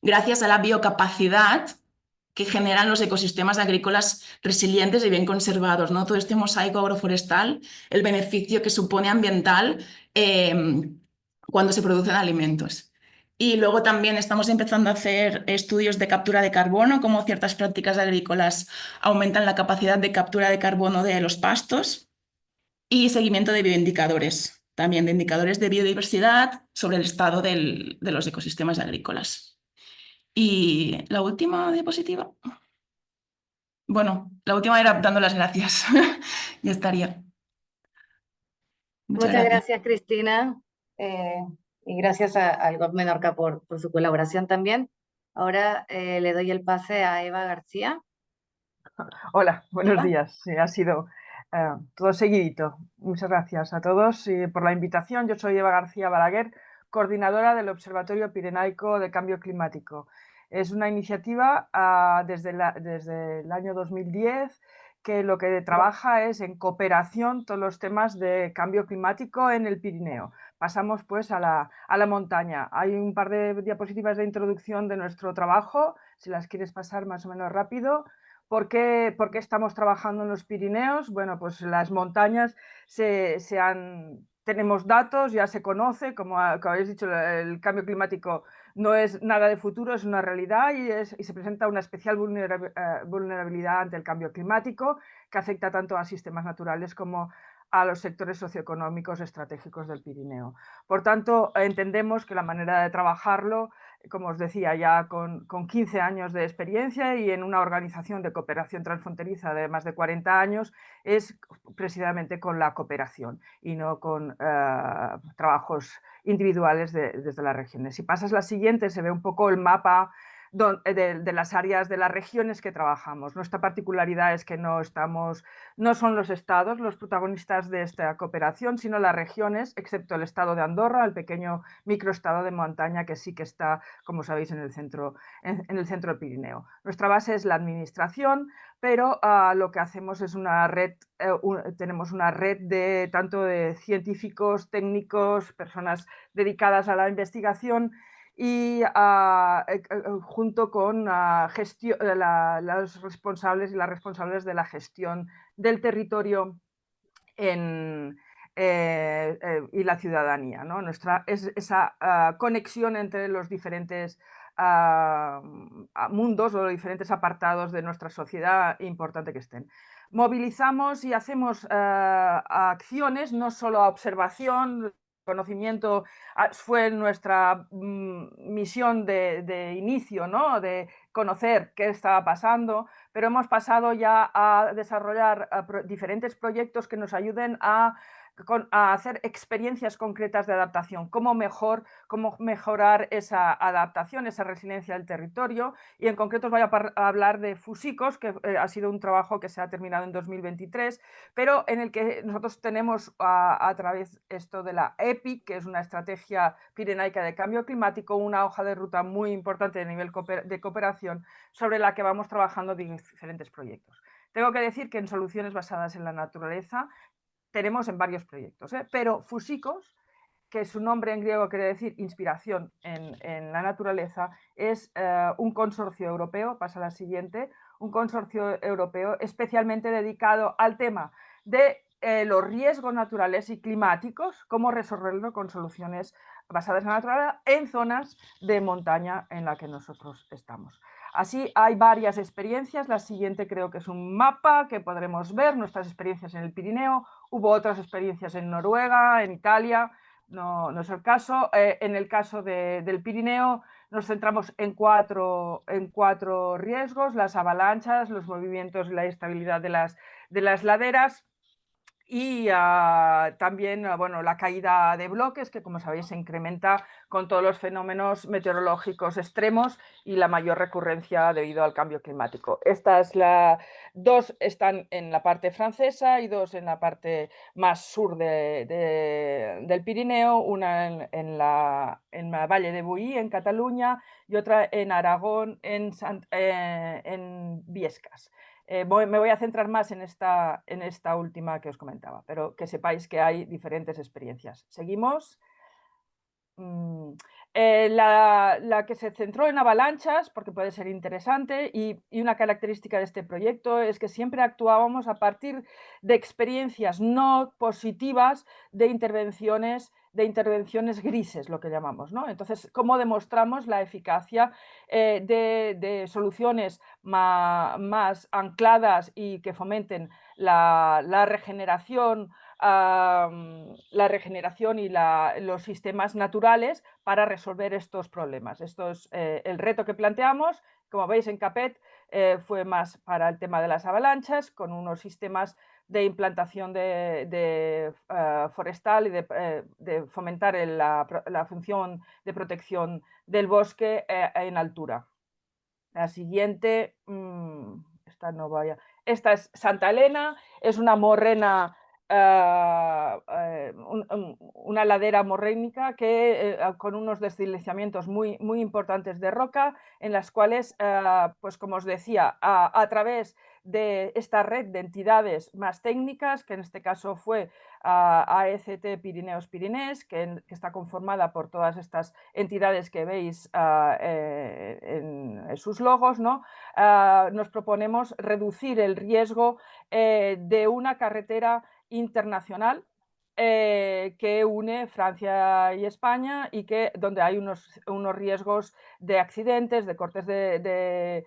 gracias a la biocapacidad que generan los ecosistemas agrícolas resilientes y bien conservados, ¿no? Todo este mosaico agroforestal, el beneficio que supone ambiental cuando se producen alimentos. Y luego también estamos empezando a hacer estudios de captura de carbono, cómo ciertas prácticas agrícolas aumentan la capacidad de captura de carbono de los pastos, y seguimiento de bioindicadores, también de indicadores de biodiversidad sobre el estado de los ecosistemas agrícolas. Y la última diapositiva. Bueno, la última era dando las gracias. Ya estaría. Muchas gracias, Cristina. Y gracias al GOV Menorca por su colaboración también. Ahora le doy el pase a Eva García. Hola, buenos Eva. días. Sí, ha sido todo seguidito. Muchas gracias a todos por la invitación. Yo soy Eva García Balaguer, coordinadora del Observatorio Pirenaico de Cambio Climático. Es una iniciativa desde el año 2010 que lo que trabaja es en cooperación todos los temas de cambio climático en el Pirineo. Pasamos pues a la montaña. Hay un par de diapositivas de introducción de nuestro trabajo, si las quieres pasar más o menos rápido. ¿Por qué estamos trabajando en los Pirineos? Bueno, pues las montañas tenemos datos, ya se conoce, como habéis dicho, el cambio climático no es nada de futuro, es una realidad y se presenta una especial vulnerabilidad ante el cambio climático que afecta tanto a sistemas naturales como a los sectores socioeconómicos estratégicos del Pirineo. Por tanto, entendemos que la manera de trabajarlo, como os decía, ya con 15 años de experiencia y en una organización de cooperación transfronteriza de más de 40 años, es precisamente con la cooperación y no con trabajos individuales desde las regiones. Si pasas la siguiente, se ve un poco el mapa de las áreas de las regiones que trabajamos. Nuestra particularidad es que no son los estados los protagonistas de esta cooperación, sino las regiones, excepto el estado de Andorra, el pequeño microestado de montaña que sí que está, como sabéis, en el centro del Pirineo. Nuestra base es la administración, pero lo que hacemos es una red, tenemos una red tanto de científicos, técnicos, personas dedicadas a la investigación, y junto con los responsables y las responsables de la gestión del territorio y la ciudadanía, ¿no? Esa conexión entre los diferentes mundos o los diferentes apartados de nuestra sociedad, importante que estén. Movilizamos y hacemos acciones, no solo a observación. Conocimiento fue nuestra misión de inicio, ¿no? De conocer qué estaba pasando, pero hemos pasado ya a desarrollar diferentes proyectos que nos ayuden a hacer experiencias concretas de adaptación, cómo mejorar esa adaptación, esa resiliencia del territorio, y en concreto os voy a hablar de Fusicos, que ha sido un trabajo que se ha terminado en 2023, pero en el que nosotros tenemos a través esto de la EPIC, que es una estrategia pirenaica de cambio climático, una hoja de ruta muy importante de nivel de cooperación sobre la que vamos trabajando diferentes proyectos. Tengo que decir que en soluciones basadas en la naturaleza tenemos en varios proyectos, pero Fusicos, que su nombre en griego quiere decir inspiración en la naturaleza, es un consorcio europeo, pasa a la siguiente, un consorcio europeo especialmente dedicado al tema de los riesgos naturales y climáticos, cómo resolverlo con soluciones basadas en la naturaleza en zonas de montaña en la que nosotros estamos. Así hay varias experiencias. La siguiente creo que es un mapa que podremos ver, nuestras experiencias en el Pirineo. Hubo otras experiencias en Noruega, en Italia, no es el caso. En el caso del Pirineo nos centramos en cuatro riesgos: las avalanchas, los movimientos y la estabilidad de las laderas, y también bueno, la caída de bloques, que como sabéis se incrementa con todos los fenómenos meteorológicos extremos y la mayor recurrencia debido al cambio climático. Dos están en la parte francesa y dos en la parte más sur del Pirineo, una en la Valle de Boí, en Cataluña, y otra en Aragón, en Biescas. Me voy a centrar más en esta última que os comentaba, pero que sepáis que hay diferentes experiencias. Seguimos. La que se centró en avalanchas, porque puede ser interesante, y una característica de este proyecto es que siempre actuábamos a partir de experiencias no positivas de intervenciones grises, lo que llamamos, ¿no? Entonces, ¿cómo demostramos la eficacia de soluciones más ancladas y que fomenten la regeneración y los sistemas naturales para resolver estos problemas? Esto es el reto que planteamos. Como veis, en Capet fue más para el tema de las avalanchas, con unos sistemas de implantación forestal y de fomentar la función de protección del bosque en altura. La siguiente, esta es Santa Elena, es una morrena, una ladera morrénica con unos deslizamientos muy importantes de roca, en las cuales, pues como os decía, a través de esta red de entidades más técnicas, que en este caso fue AECT Pirineos Pirinés, que está conformada por todas estas entidades que veis en sus logos, ¿no? Nos proponemos reducir el riesgo de una carretera internacional que une Francia y España, y donde hay unos riesgos de accidentes, de cortes de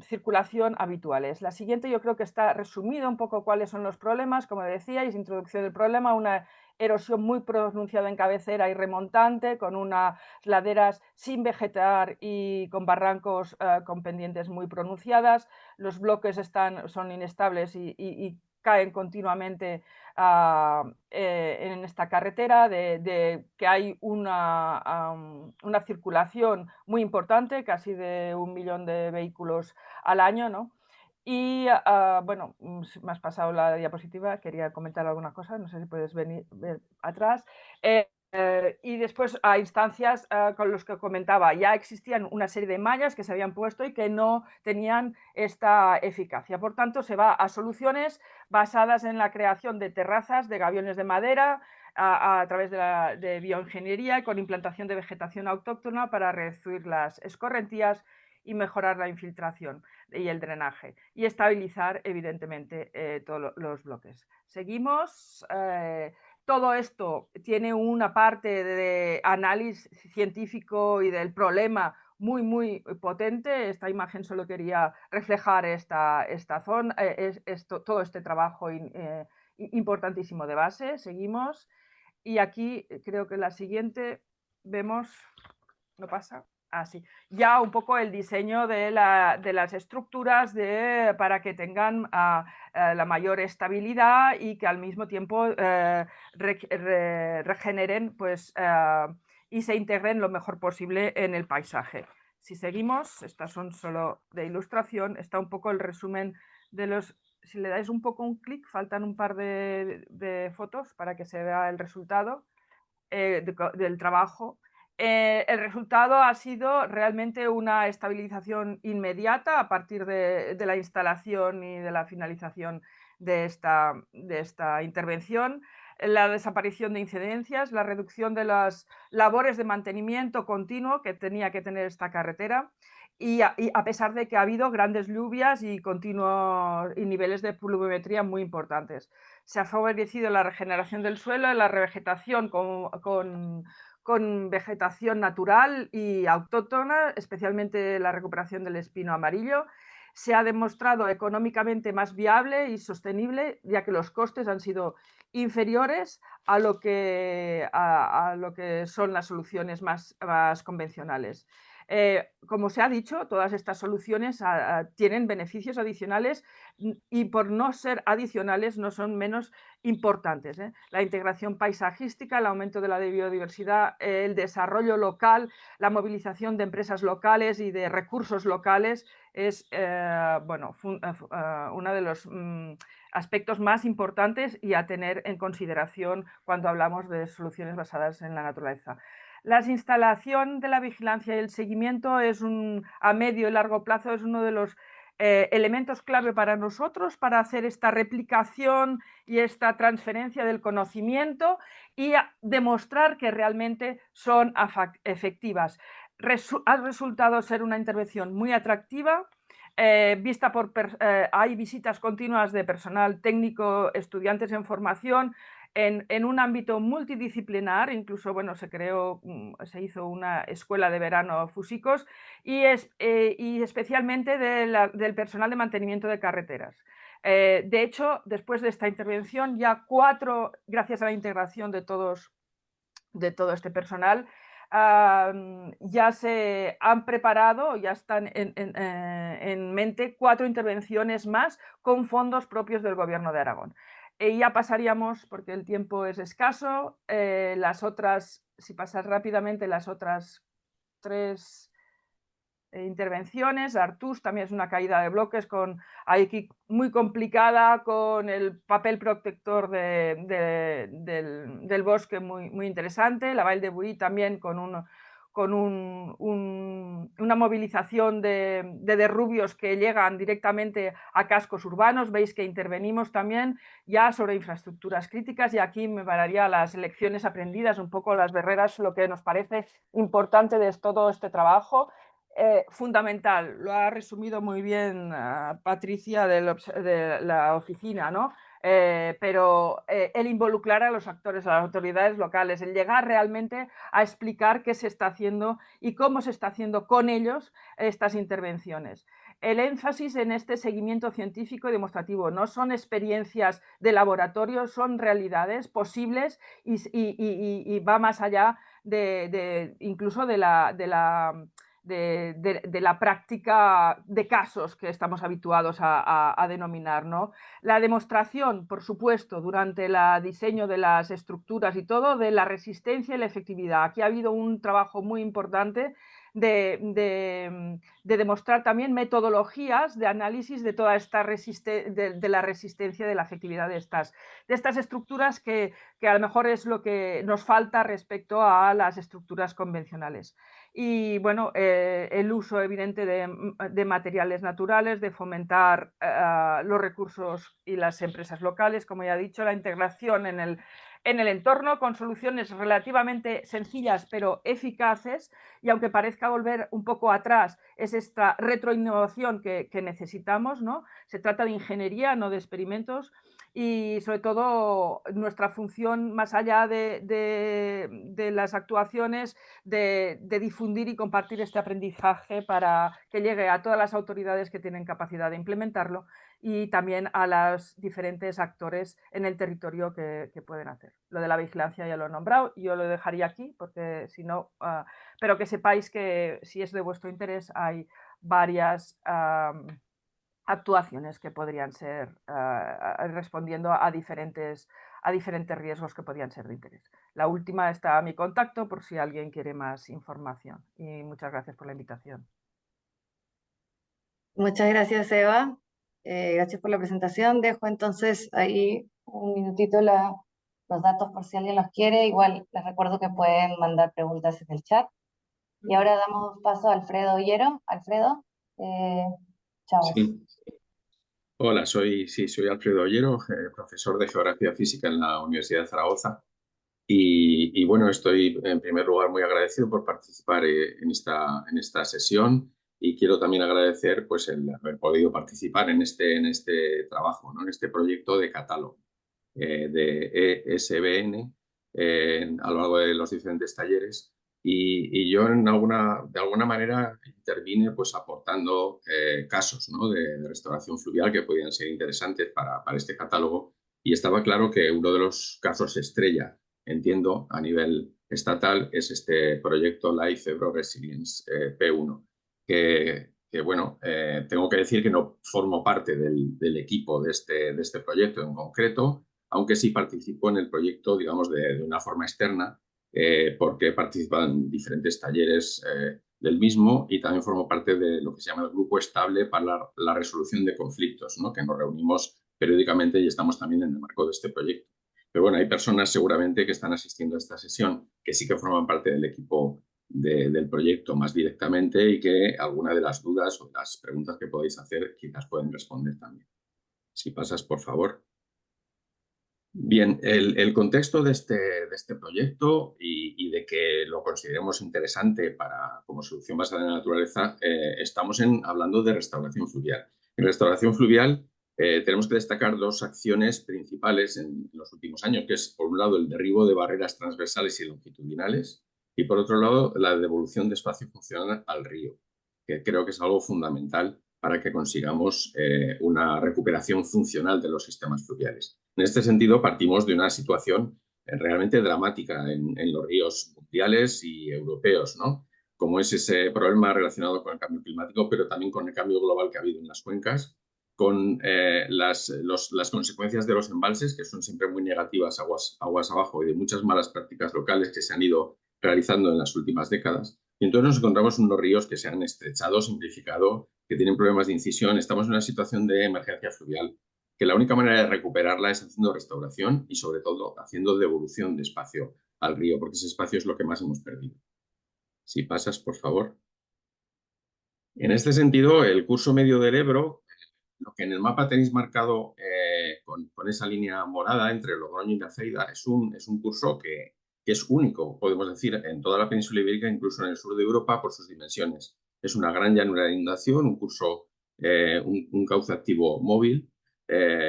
circulación habituales. La siguiente yo creo que está resumido un poco cuáles son los problemas. Como decíais, introducción del problema: una erosión muy pronunciada en cabecera y remontante, con unas laderas sin vegetar y con barrancos con pendientes muy pronunciadas. Los bloques son inestables y caen continuamente en esta carretera, que hay una circulación muy importante, casi de 1 millón de vehículos al año, ¿no? Y bueno, me has pasado la diapositiva, quería comentar alguna cosa, no sé si puedes ver atrás. Y después, a instancias con los que comentaba, ya existían una serie de mallas que se habían puesto y que no tenían esta eficacia. Por tanto, se va a soluciones basadas en la creación de terrazas de gaviones de madera a través de bioingeniería, con implantación de vegetación autóctona para reducir las escorrentías y mejorar la infiltración y el drenaje, y estabilizar evidentemente todos los bloques. Seguimos. Todo esto tiene una parte de análisis científico y del problema muy potente. Esta imagen solo quería reflejar esta zona, todo este trabajo importantísimo de base. Seguimos. Y aquí creo que la siguiente vemos, ¿no pasa? Sí. Ya un poco el diseño de las estructuras para que tengan la mayor estabilidad y que al mismo tiempo regeneren, pues, y se integren lo mejor posible en el paisaje. Si seguimos, estas son solo de ilustración, está un poco el resumen de los... Si le dais un poco un clic, faltan un par de fotos para que se vea el resultado del trabajo. El resultado ha sido realmente una estabilización inmediata a partir de la instalación y de la finalización de esta intervención, la desaparición de incidencias, la reducción de las labores de mantenimiento continuo que tenía que tener esta carretera, y a pesar de que ha habido grandes lluvias y niveles de pluviometría muy importantes. Se ha favorecido la regeneración del suelo, la revegetación con con vegetación natural y autóctona, especialmente la recuperación del espino amarillo. Se ha demostrado económicamente más viable y sostenible, ya que los costes han sido inferiores a lo que son las soluciones más convencionales. Como se ha dicho, todas estas soluciones tienen beneficios adicionales y por no ser adicionales no son menos importantes. La integración paisajística, el aumento de la biodiversidad, el desarrollo local, la movilización de empresas locales y de recursos locales es uno de los aspectos más importantes y a tener en consideración cuando hablamos de soluciones basadas en la naturaleza. La instalación de la vigilancia y el seguimiento a medio y largo plazo es uno de los elementos clave para nosotros para hacer esta replicación y esta transferencia del conocimiento y demostrar que realmente son efectivas. Ha resultado ser una intervención muy atractiva. Hay visitas continuas de personal técnico, estudiantes en formación, en un ámbito multidisciplinar, incluso se hizo una escuela de verano Fusicos y especialmente del personal de mantenimiento de carreteras. De hecho, después de esta intervención, ya 4, gracias a la integración de todo este personal, ya se han preparado, ya están en mente 4 intervenciones más con fondos propios del Gobierno de Aragón. Y ya pasaríamos, porque el tiempo es escaso, si pasas rápidamente, las otras 3 intervenciones. Artús también es una caída de bloques aquí muy complicada, con el papel protector del bosque muy interesante. La Vall de Boí también con una movilización de derrubios que llegan directamente a cascos urbanos. Veis que intervenimos también ya sobre infraestructuras críticas, y aquí me pararía las lecciones aprendidas, un poco las barreras, lo que nos parece importante de todo este trabajo. Fundamental, lo ha resumido muy bien Patricia de la oficina, ¿no? Pero el involucrar a los actores, a las autoridades locales, el llegar realmente a explicar qué se está haciendo y cómo se está haciendo con ellos estas intervenciones. El énfasis en este seguimiento científico y demostrativo no son experiencias de laboratorio, son realidades posibles y va más allá incluso de la práctica de casos que estamos habituados a denominar, ¿no? La demostración, por supuesto, durante el diseño de las estructuras y todo, de la resistencia y la efectividad. Aquí ha habido un trabajo muy importante de demostrar también metodologías de análisis de toda esta de la resistencia y de la efectividad de estas estructuras, que a lo mejor es lo que nos falta respecto a las estructuras convencionales. Y bueno, el uso evidente de materiales naturales, de fomentar los recursos y las empresas locales, como ya he dicho, la integración en el entorno con soluciones relativamente sencillas pero eficaces, y aunque parezca volver un poco atrás, es esta retroinnovación que necesitamos, ¿no? Se trata de ingeniería, no de experimentos, y sobre todo nuestra función, más allá de las actuaciones, de difundir y compartir este aprendizaje para que llegue a todas las autoridades que tienen capacidad de implementarlo, y también a los diferentes actores en el territorio que pueden hacer. Lo de la vigilancia ya lo he nombrado, yo lo dejaría aquí, porque si no, pero que sepáis que si es de vuestro interés hay varias actuaciones que podrían ser respondiendo a diferentes riesgos que podrían ser de interés. La última está a mi contacto por si alguien quiere más información, y muchas gracias por la invitación. Muchas gracias, Eva. Gracias por la presentación. Dejo entonces ahí un minutito los datos por si alguien los quiere. Igual les recuerdo que pueden mandar preguntas en el chat. Y ahora damos paso a Alfredo Ollero. Alfredo, chao. Sí. Hola, soy Alfredo Ollero, profesor de Geografía Física en la Universidad de Zaragoza. Y bueno, estoy en primer lugar muy agradecido por participar en esta sesión, y quiero también agradecer pues, el haber podido participar en este trabajo, ¿no? En este proyecto de catálogo de ESBN, a lo largo de los diferentes talleres. Y yo de alguna manera intervine pues aportando casos, ¿no?, de restauración fluvial que podían ser interesantes para este catálogo, y estaba claro que uno de los casos estrella, entiendo, a nivel estatal es este proyecto Life Ebro Resilience P1, que bueno, tengo que decir que no formo parte del equipo de este proyecto en concreto, aunque sí participo en el proyecto, digamos, de una forma externa, porque he participado en diferentes talleres del mismo, y también formo parte de lo que se llama el Grupo Estable para la Resolución de Conflictos, ¿no?, que nos reunimos periódicamente y estamos también en el marco de este proyecto. Pero bueno, hay personas seguramente que están asistiendo a esta sesión que sí que forman parte del equipo del proyecto más directamente, y que alguna de las dudas o las preguntas que podáis hacer quizás pueden responder también. Si pasas, por favor. Bien, el contexto de este proyecto y de que lo consideremos interesante como solución basada en la naturaleza, estamos hablando de restauración fluvial. En restauración fluvial tenemos que destacar dos acciones principales en los últimos años, que es, por un lado, el derribo de barreras transversales y longitudinales, y por otro lado, la devolución de espacio funcional al río, que creo que es algo fundamental para que consigamos una recuperación funcional de los sistemas fluviales. En este sentido, partimos de una situación realmente dramática en los ríos mundiales y europeos, ¿no?, como es ese problema relacionado con el cambio climático, pero también con el cambio global que ha habido en las cuencas, con las consecuencias de los embalses, que son siempre muy negativas aguas abajo, y de muchas malas prácticas locales que se han ido realizando en las últimas décadas. Y entonces nos encontramos unos ríos que se han estrechado, simplificado, que tienen problemas de incisión. Estamos en una situación de emergencia fluvial, que la única manera de recuperarla es haciendo restauración y, sobre todo, haciendo devolución de espacio al río, porque ese espacio es lo que más hemos perdido. Si pasas, por favor. En este sentido, el curso medio del Ebro, lo que en el mapa tenéis marcado con esa línea morada entre Logroño y La Ceida, es un curso que es único, podemos decir, en toda la península ibérica, incluso en el sur de Europa, por sus dimensiones. Es una gran llanura de inundación, un curso, un cauce activo móvil,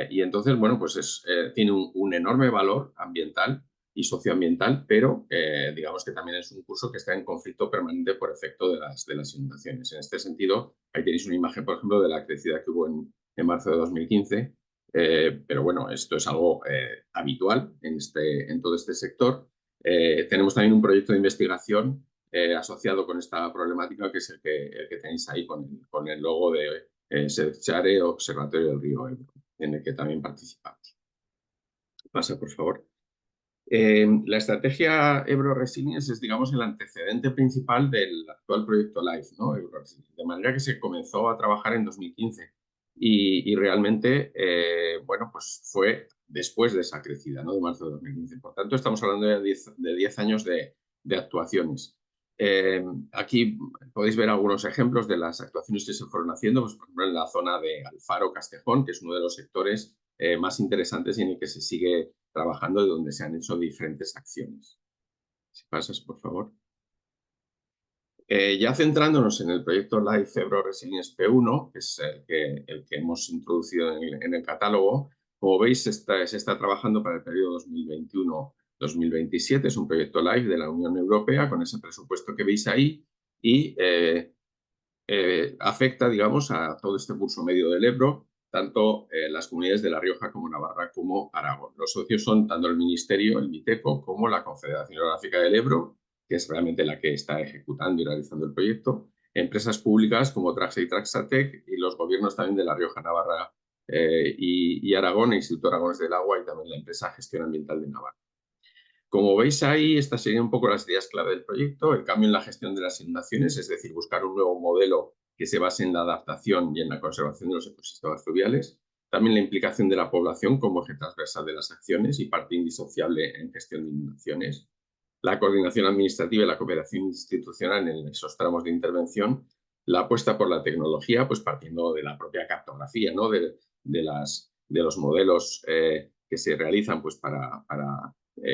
y entonces, bueno, pues tiene un enorme valor ambiental y socioambiental, pero digamos que también es un curso que está en conflicto permanente por efecto de las inundaciones. En este sentido, ahí tenéis una imagen, por ejemplo, de la crecida que hubo en marzo de 2015, pero bueno, esto es algo habitual en todo este sector. Tenemos también un proyecto de investigación asociado con esta problemática, que es el que tenéis ahí con el logo de SEDCHARE, Observatorio del Río Ebro, en el que también participamos. Pasa, por favor. La estrategia Ebro Resilience es, digamos, el antecedente principal del actual proyecto LIFE, ¿no?, Ebro Resilience, de manera que se comenzó a trabajar en 2015 y realmente, bueno, pues fue después de esa crecida, ¿no?, de marzo de 2015. Por tanto, estamos hablando de 10 años de actuaciones. Aquí podéis ver algunos ejemplos de las actuaciones que se fueron haciendo, pues, por ejemplo, en la zona de Alfaro-Castejón, que es uno de los sectores más interesantes y en el que se sigue trabajando, y donde se han hecho diferentes acciones. Si pasas, por favor. Ya centrándonos en el proyecto Life Ebro Resilience P1, que es el que hemos introducido en el catálogo, como veis, se está trabajando para el periodo 2021-2027. Es un proyecto LIFE de la Unión Europea con ese presupuesto que veis ahí, y afecta, digamos, a todo este curso medio del Ebro, tanto las comunidades de La Rioja como Navarra como Aragón. Los socios son tanto el Ministerio, el MITECO, como la Confederación Hidrográfica del Ebro, que es realmente la que está ejecutando y realizando el proyecto, empresas públicas como Traxa y Traxatec, y los gobiernos también de La Rioja, Navarra y Aragón, el Instituto Aragones del Agua, y también la empresa Gestión Ambiental de Navarra. Como veis ahí, estas serían un poco las ideas clave del proyecto: el cambio en la gestión de las inundaciones, es decir, buscar un nuevo modelo que se base en la adaptación y en la conservación de los ecosistemas fluviales. También la implicación de la población como eje transversal de las acciones y parte indisociable en gestión de inundaciones. La coordinación administrativa y la cooperación institucional en esos tramos de intervención. La apuesta por la tecnología, pues partiendo de la propia cartografía, ¿no?, de los modelos que se realizan, pues para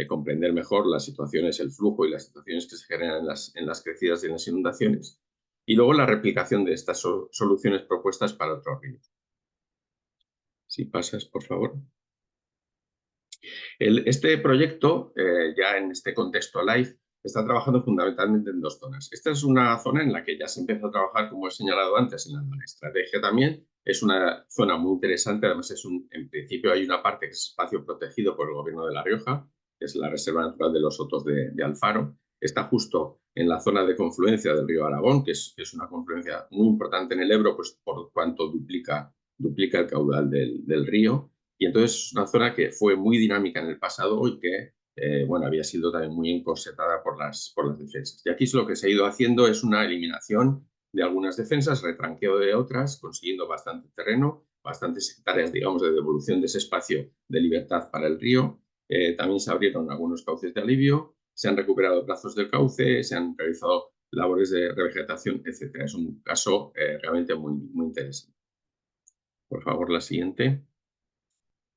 comprender mejor las situaciones, el flujo y las situaciones que se generan en las crecidas y en las inundaciones. Y luego la replicación de estas soluciones propuestas para otros ríos. Si pasas, por favor. Este proyecto, ya en este contexto LIFE, está trabajando fundamentalmente en dos zonas. Esta es una zona en la que ya se empieza a trabajar, como he señalado antes, en la estrategia también. Es una zona muy interesante, además en principio hay una parte que es espacio protegido por el Gobierno de La Rioja, que es la Reserva Natural de los Sotos de Alfaro. Está justo en la zona de confluencia del río Aragón, que es una confluencia muy importante en el Ebro, pues por cuanto duplica el caudal del río. Y entonces es una zona que fue muy dinámica en el pasado y que bueno, había sido también muy encorsetada por las defensas. Y aquí lo que se ha ido haciendo es una eliminación de algunas defensas, retranqueo de otras, consiguiendo bastante terreno, bastantes hectáreas, digamos, de devolución de ese espacio de libertad para el río. También se abrieron algunos cauces de alivio, se han recuperado plazos del cauce, se han realizado labores de revegetación, etc. Es un caso realmente muy interesante. Por favor, la siguiente.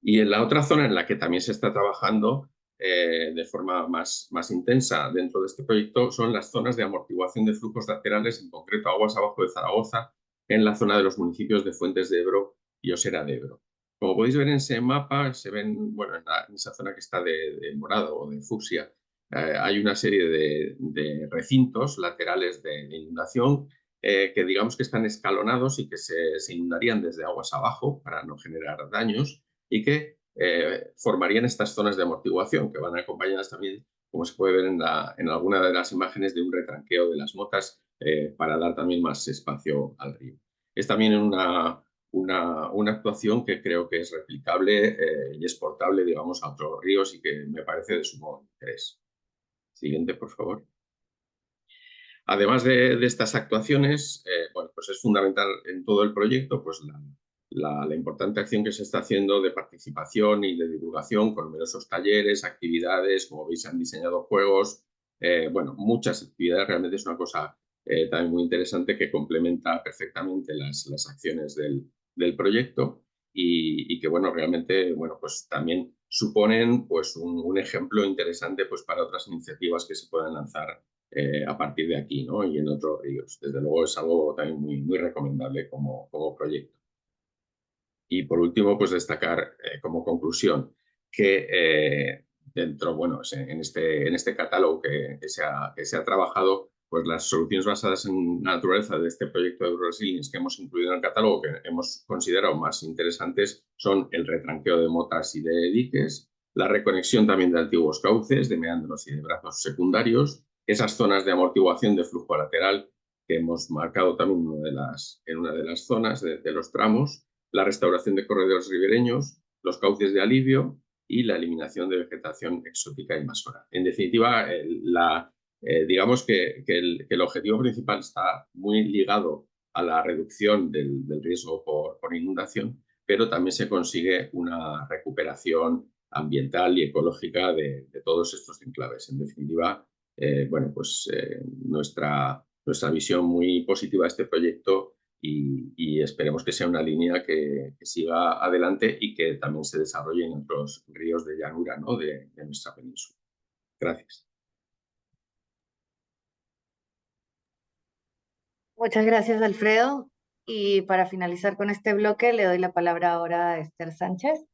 Y en la otra zona en la que también se está trabajando de forma más intensa dentro de este proyecto son las zonas de amortiguación de flujos laterales, en concreto aguas abajo de Zaragoza, en la zona de los municipios de Fuentes de Ebro y Osera de Ebro. Como podéis ver en ese mapa, se ven, bueno, en esa zona que está de morado o de fucsia, hay una serie de recintos laterales de inundación que digamos que están escalonados y que se inundarían desde aguas abajo para no generar daños y que formarían estas zonas de amortiguación que van acompañadas también, como se puede ver en alguna de las imágenes, de un retranqueo de las motas para dar también más espacio al río. Es también una actuación que creo que es replicable y exportable, digamos, a otros ríos y que me parece de sumo interés. Siguiente, por favor. Además de estas actuaciones, bueno, pues es fundamental en todo el proyecto pues la importante acción que se está haciendo de participación y de divulgación con numerosos talleres, actividades, como veis se han diseñado juegos, bueno, muchas actividades. Realmente es una cosa también muy interesante que complementa perfectamente las acciones del proyecto y que, bueno, realmente, bueno, pues también suponen pues un ejemplo interesante pues para otras iniciativas que se puedan lanzar a partir de aquí, ¿no? Y en otros ríos. Desde luego es algo también muy recomendable como proyecto. Y por último, pues destacar como conclusión que dentro, bueno, en este catálogo que se ha trabajado, pues las soluciones basadas en la naturaleza de este proyecto de Resilience que hemos incluido en el catálogo, que hemos considerado más interesantes, son el retranqueo de motas y de diques, la reconexión también de antiguos cauces, de meandros y de brazos secundarios, esas zonas de amortiguación de flujo lateral que hemos marcado también en una de las zonas de los tramos, la restauración de corredores ribereños, los cauces de alivio y la eliminación de vegetación exótica invasora. En definitiva, digamos que el objetivo principal está muy ligado a la reducción del riesgo por inundación, pero también se consigue una recuperación ambiental y ecológica de todos estos enclaves. En definitiva, bueno, pues nuestra visión muy positiva de este proyecto y esperemos que sea una línea que siga adelante y que también se desarrolle en otros ríos de llanura, ¿no? de nuestra península. Gracias. Muchas gracias, Alfredo. Y para finalizar con este bloque, le doy la palabra ahora a Esther Sánchez.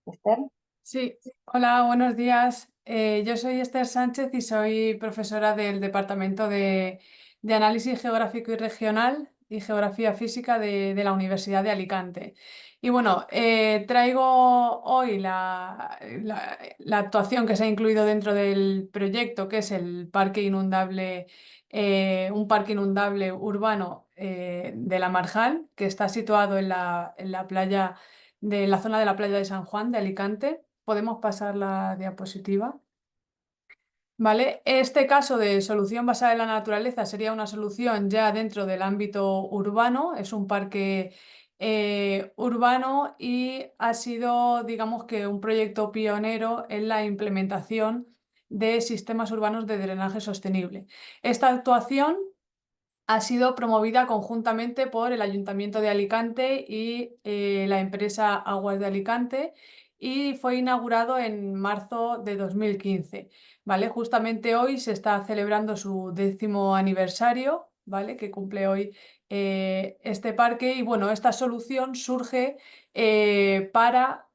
Esther. Sí, hola, buenos días. Yo soy Esther Sánchez y soy profesora del Departamento de Análisis Geográfico y Regional y Geografía Física de la Universidad de Alicante. Y bueno, traigo hoy la actuación que se ha incluido dentro del proyecto, que es el parque inundable, un parque inundable urbano de La Marjal, que está situado en la playa de la zona de la playa de San Juan de Alicante. Podemos pasar la diapositiva. ¿Vale? Este caso de solución basada en la naturaleza sería una solución ya dentro del ámbito urbano, es un parque urbano y ha sido, digamos que, un proyecto pionero en la implementación de sistemas urbanos de drenaje sostenible. Esta actuación ha sido promovida conjuntamente por el Ayuntamiento de Alicante y la empresa Aguas de Alicante y fue inaugurado en marzo de 2015. ¿Vale? Justamente hoy se está celebrando su 10º aniversario, ¿vale? Que cumple hoy este parque y bueno, esta solución surge para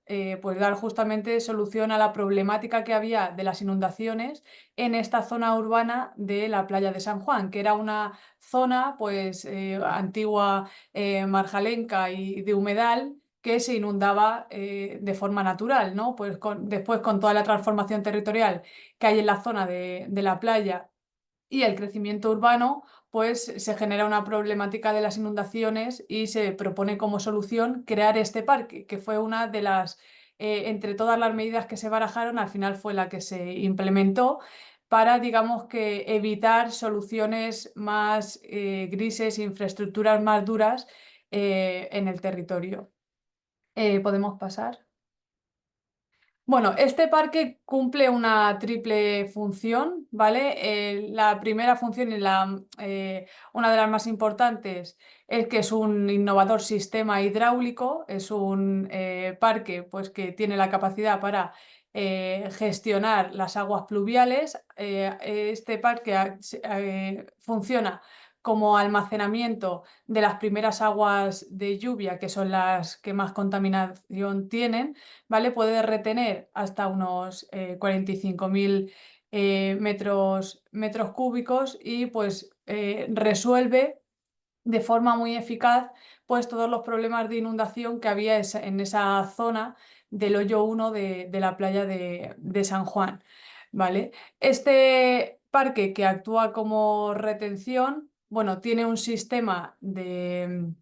pues dar justamente solución a la problemática que había de las inundaciones en esta zona urbana de la playa de San Juan, que era una zona pues antigua, marjalenca y de humedal, que se inundaba de forma natural, ¿no? Pues después con toda la transformación territorial que hay en la zona de la playa y el crecimiento urbano, pues se genera una problemática de las inundaciones y se propone como solución crear este parque, que fue una de las, entre todas las medidas que se barajaron, al final fue la que se implementó para, digamos, que evitar soluciones más grises, infraestructuras más duras en el territorio. ¿Podemos pasar? Bueno, este parque cumple una triple función, ¿vale? La primera función y una de las más importantes es que es un innovador sistema hidráulico, es un parque pues, que tiene la capacidad para gestionar las aguas pluviales. Este parque funciona como almacenamiento de las primeras aguas de lluvia, que son las que más contaminación tienen, ¿vale? Puede retener hasta unos 45.000 metros cúbicos y pues resuelve de forma muy eficaz pues todos los problemas de inundación que había en esa zona del hoyo 1 de la playa de San Juan, ¿vale? Este parque que actúa como retención, bueno, tiene un sistema de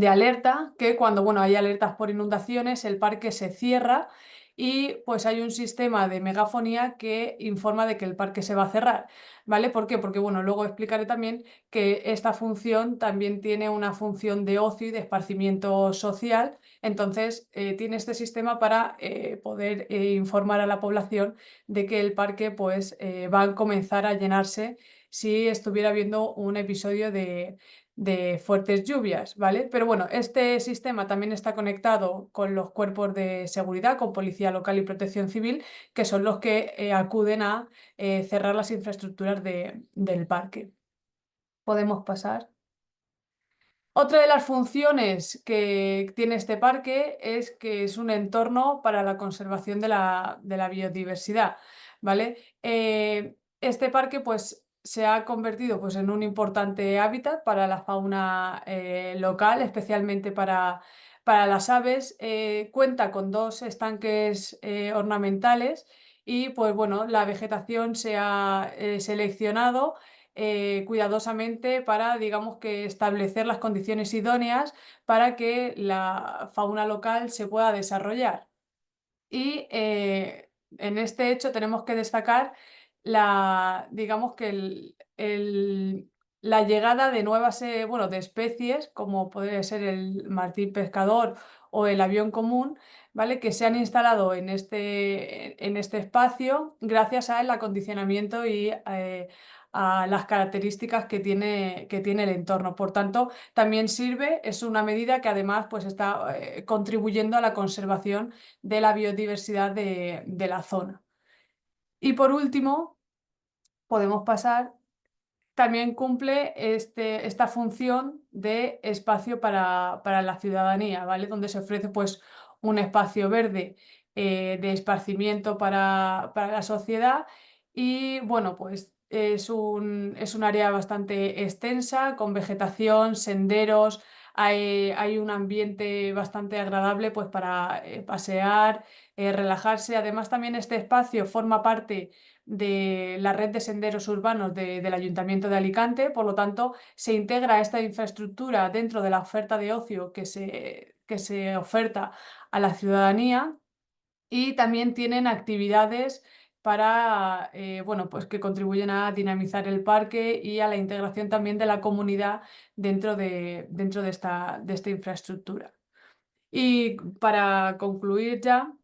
alerta que cuando bueno, hay alertas por inundaciones el parque se cierra y pues hay un sistema de megafonía que informa de que el parque se va a cerrar, ¿vale? ¿Por qué? Porque bueno, luego explicaré también que esta función también tiene una función de ocio y de esparcimiento social, entonces tiene este sistema para poder informar a la población de que el parque pues va a comenzar a llenarse si estuviera habiendo un episodio de fuertes lluvias, ¿vale? Pero bueno, este sistema también está conectado con los cuerpos de seguridad, con Policía Local y Protección Civil, que son los que acuden a cerrar las infraestructuras del parque. Podemos pasar. Otra de las funciones que tiene este parque es que es un entorno para la conservación de la biodiversidad, ¿vale? Este parque pues, se ha convertido pues, en un importante hábitat para la fauna local, especialmente para las aves. Cuenta con 2 estanques ornamentales y pues, bueno, la vegetación se ha seleccionado cuidadosamente para, digamos, que establecer las condiciones idóneas para que la fauna local se pueda desarrollar. Y en este hecho tenemos que destacar digamos que la llegada de nuevas bueno, de especies, como podría ser el martín pescador o el avión común, ¿vale? Que se han instalado en este espacio gracias al acondicionamiento y a las características que tiene el entorno. Por tanto, también sirve, es una medida que además pues, está contribuyendo a la conservación de la biodiversidad de la zona. Y por último, podemos pasar, también cumple esta función de espacio para la ciudadanía, ¿vale? Donde se ofrece pues, un espacio verde de esparcimiento para la sociedad y bueno, pues es un área bastante extensa con vegetación, senderos, hay un ambiente bastante agradable pues, para pasear, relajarse. Además también este espacio forma parte de la red de senderos urbanos del Ayuntamiento de Alicante, por lo tanto se integra esta infraestructura dentro de la oferta de ocio que se oferta a la ciudadanía y también tienen actividades para, bueno, pues que contribuyen a dinamizar el parque y a la integración también de la comunidad dentro de esta infraestructura. Y para concluir ya,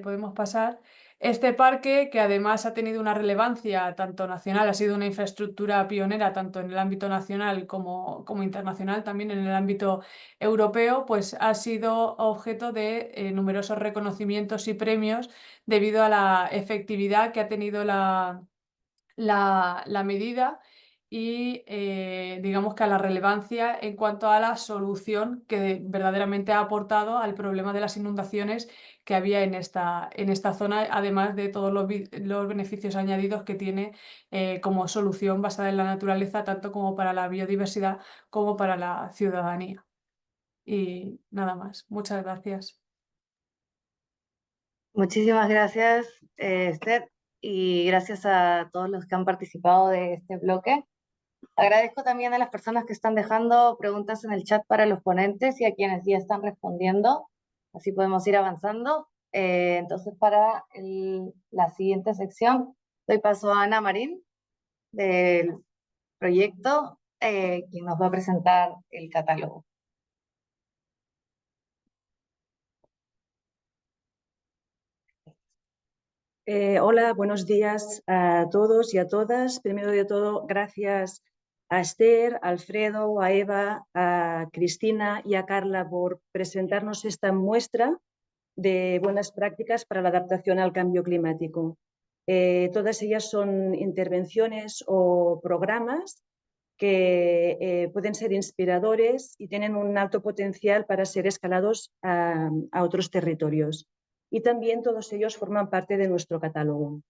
podemos pasar. Este parque, que además ha tenido una relevancia tanto nacional, ha sido una infraestructura pionera tanto en el ámbito nacional como internacional, también en el ámbito europeo, pues ha sido objeto de numerosos reconocimientos y premios debido a la efectividad que ha tenido la medida y digamos que a la relevancia en cuanto a la solución que verdaderamente ha aportado al problema de las inundaciones que había en esta zona, además de todos los beneficios añadidos que tiene como solución basada en la naturaleza, tanto como para la biodiversidad como para la ciudadanía. Y nada más. Muchas gracias. Muchísimas gracias, Esther, y gracias a todos los que han participado de este bloque. Agradezco también a las personas que están dejando preguntas en el chat para los ponentes y a quienes ya están respondiendo. Así podemos ir avanzando. Entonces, para la siguiente sección, doy paso a Ana Marín del proyecto, quien nos va a presentar el catálogo. Hola, buenos días a todos y a todas. Primero de todo, gracias a Esther, a Alfredo, a Eva, a Cristina y a Carla por presentarnos esta muestra de buenas prácticas para la adaptación al cambio climático. Todas ellas son intervenciones o programas que pueden ser inspiradores y tienen un alto potencial para ser escalados a otros territorios. Y también todos ellos forman parte de nuestro catálogo.